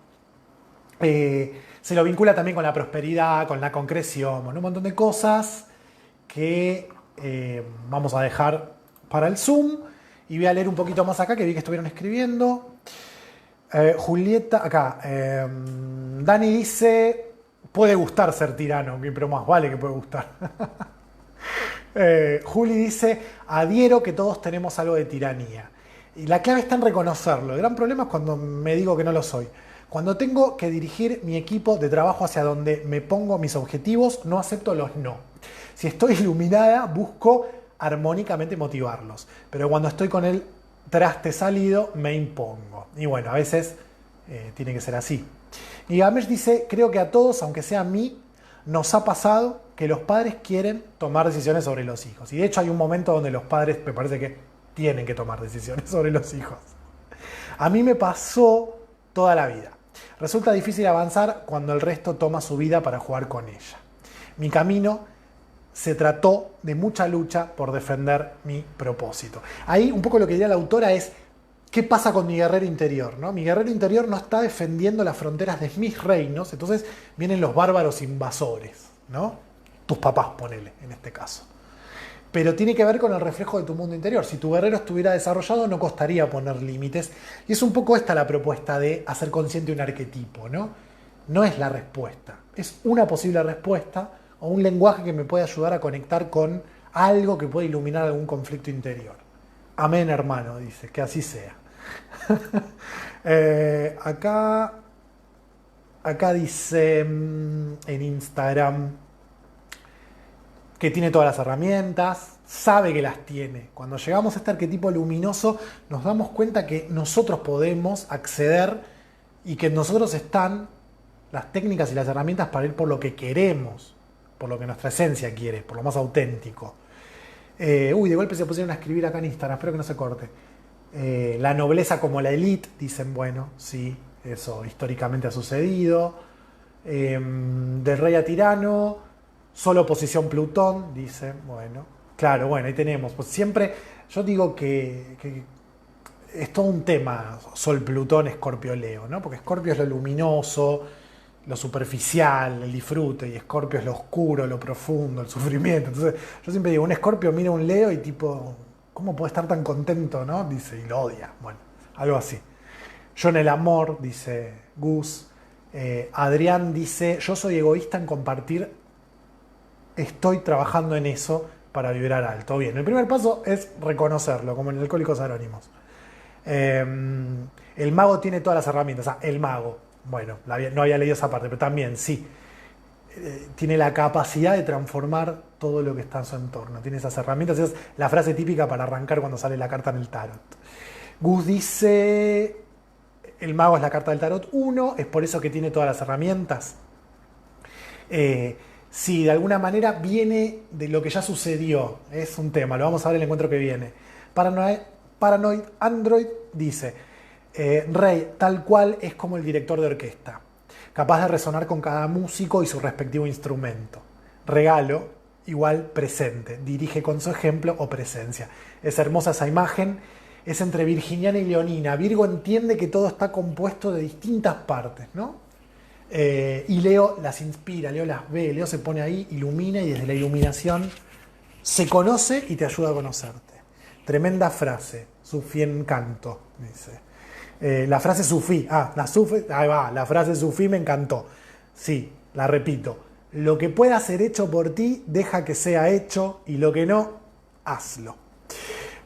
Se lo vincula también con la prosperidad, con la concreción, bueno, un montón de cosas que vamos a dejar para el Zoom. Y voy a leer un poquito más acá, que vi que estuvieron escribiendo. Julieta, acá. Dani dice, puede gustar ser tirano, pero más vale que puede gustar. Juli dice, adhiero que todos tenemos algo de tiranía. Y la clave está en reconocerlo. El gran problema es cuando me digo que no lo soy. Cuando tengo que dirigir mi equipo de trabajo hacia donde me pongo mis objetivos, no acepto los no. Si estoy iluminada, busco armónicamente motivarlos. Pero cuando estoy con el traste salido, me impongo. Y bueno, a veces tiene que ser así. Y Gamesh dice, creo que a todos, aunque sea a mí, nos ha pasado que los padres quieren tomar decisiones sobre los hijos. Y de hecho hay un momento donde los padres, me parece que tienen que tomar decisiones sobre los hijos. A mí me pasó toda la vida. Resulta difícil avanzar cuando el resto toma su vida para jugar con ella. Mi camino se trató de mucha lucha por defender mi propósito. Ahí un poco lo que diría la autora es, ¿qué pasa con mi guerrero interior? ¿No? Mi guerrero interior no está defendiendo las fronteras de mis reinos, entonces vienen los bárbaros invasores, ¿no? Tus papás, ponele, en este caso. Pero tiene que ver con el reflejo de tu mundo interior. Si tu guerrero estuviera desarrollado, no costaría poner límites. Y es un poco esta la propuesta de hacer consciente un arquetipo, ¿no? No es la respuesta. Es una posible respuesta o un lenguaje que me puede ayudar a conectar con algo que puede iluminar algún conflicto interior. Amén, hermano, dice, que así sea. Acá dice en Instagram que tiene todas las herramientas, sabe que las tiene. Cuando llegamos a este arquetipo luminoso, nos damos cuenta que nosotros podemos acceder y que en nosotros están las técnicas y las herramientas para ir por lo que queremos, por lo que nuestra esencia quiere, por lo más auténtico. De golpe se pusieron a escribir acá en Instagram, espero que no se corte. La nobleza como la élite, dicen, bueno, sí, eso históricamente ha sucedido. Del rey a tirano, solo oposición Plutón, dice, bueno, claro, bueno, ahí tenemos. Pues siempre, yo digo que es todo un tema, Sol, Plutón, Escorpio, Leo, ¿no? Porque Escorpio es lo luminoso, lo superficial, el disfrute, y Escorpio es lo oscuro, lo profundo, el sufrimiento. Entonces, yo siempre digo, un Escorpio mira a un Leo y tipo, ¿cómo puede estar tan contento, no? Dice, y lo odia. Bueno, algo así. Yo en el amor, dice Gus. Adrián dice, yo soy egoísta en compartir, estoy trabajando en eso para vibrar alto. Bien, el primer paso es reconocerlo, como en Alcohólicos Anónimos. El mago tiene todas las herramientas. El mago, bueno, no había leído esa parte, pero también sí. Tiene la capacidad de transformar todo lo que está en su entorno. Tiene esas herramientas. Esa es la frase típica para arrancar cuando sale la carta en el tarot. Gus dice, el mago es la carta del tarot 1, es por eso que tiene todas las herramientas. Sí, de alguna manera viene de lo que ya sucedió. Es un tema, lo vamos a ver en el encuentro que viene. Paranoid Android dice, Rey, tal cual es como el director de orquesta, capaz de resonar con cada músico y su respectivo instrumento. Regalo, igual presente, dirige con su ejemplo o presencia. Es hermosa esa imagen, es entre virginiana y leonina. Virgo entiende que todo está compuesto de distintas partes, ¿no? Y Leo las inspira, Leo las ve, Leo se pone ahí, ilumina y desde la iluminación se conoce y te ayuda a conocerte. Tremenda frase, Sufí encanto, dice. La frase sufí, ahí va, la frase sufí me encantó. Sí, la repito. Lo que pueda ser hecho por ti, deja que sea hecho, y lo que no, hazlo.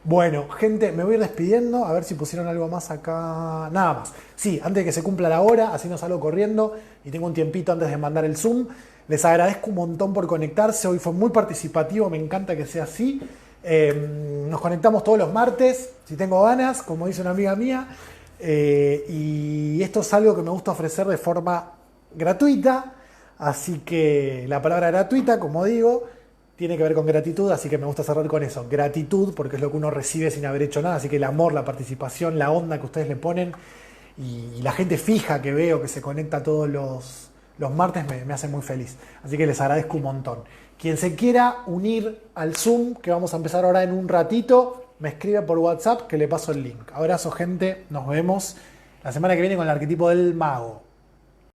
Bueno, gente, me voy a ir despidiendo, a ver si pusieron algo más acá. Nada más. Sí, antes de que se cumpla la hora, así no salgo corriendo y tengo un tiempito antes de mandar el Zoom. Les agradezco un montón por conectarse, hoy fue muy participativo, me encanta que sea así. Nos conectamos todos los martes, si tengo ganas, como dice una amiga mía. Y esto es algo que me gusta ofrecer de forma gratuita, así que la palabra gratuita, como digo, tiene que ver con gratitud, así que me gusta cerrar con eso. Gratitud, porque es lo que uno recibe sin haber hecho nada, así que el amor, la participación, la onda que ustedes le ponen y la gente fija que veo que se conecta todos los martes me hacen muy feliz. Así que les agradezco un montón. Quien se quiera unir al Zoom, que vamos a empezar ahora en un ratito, me escribe por WhatsApp que le paso el link. Abrazo, gente. Nos vemos la semana que viene con el arquetipo del mago.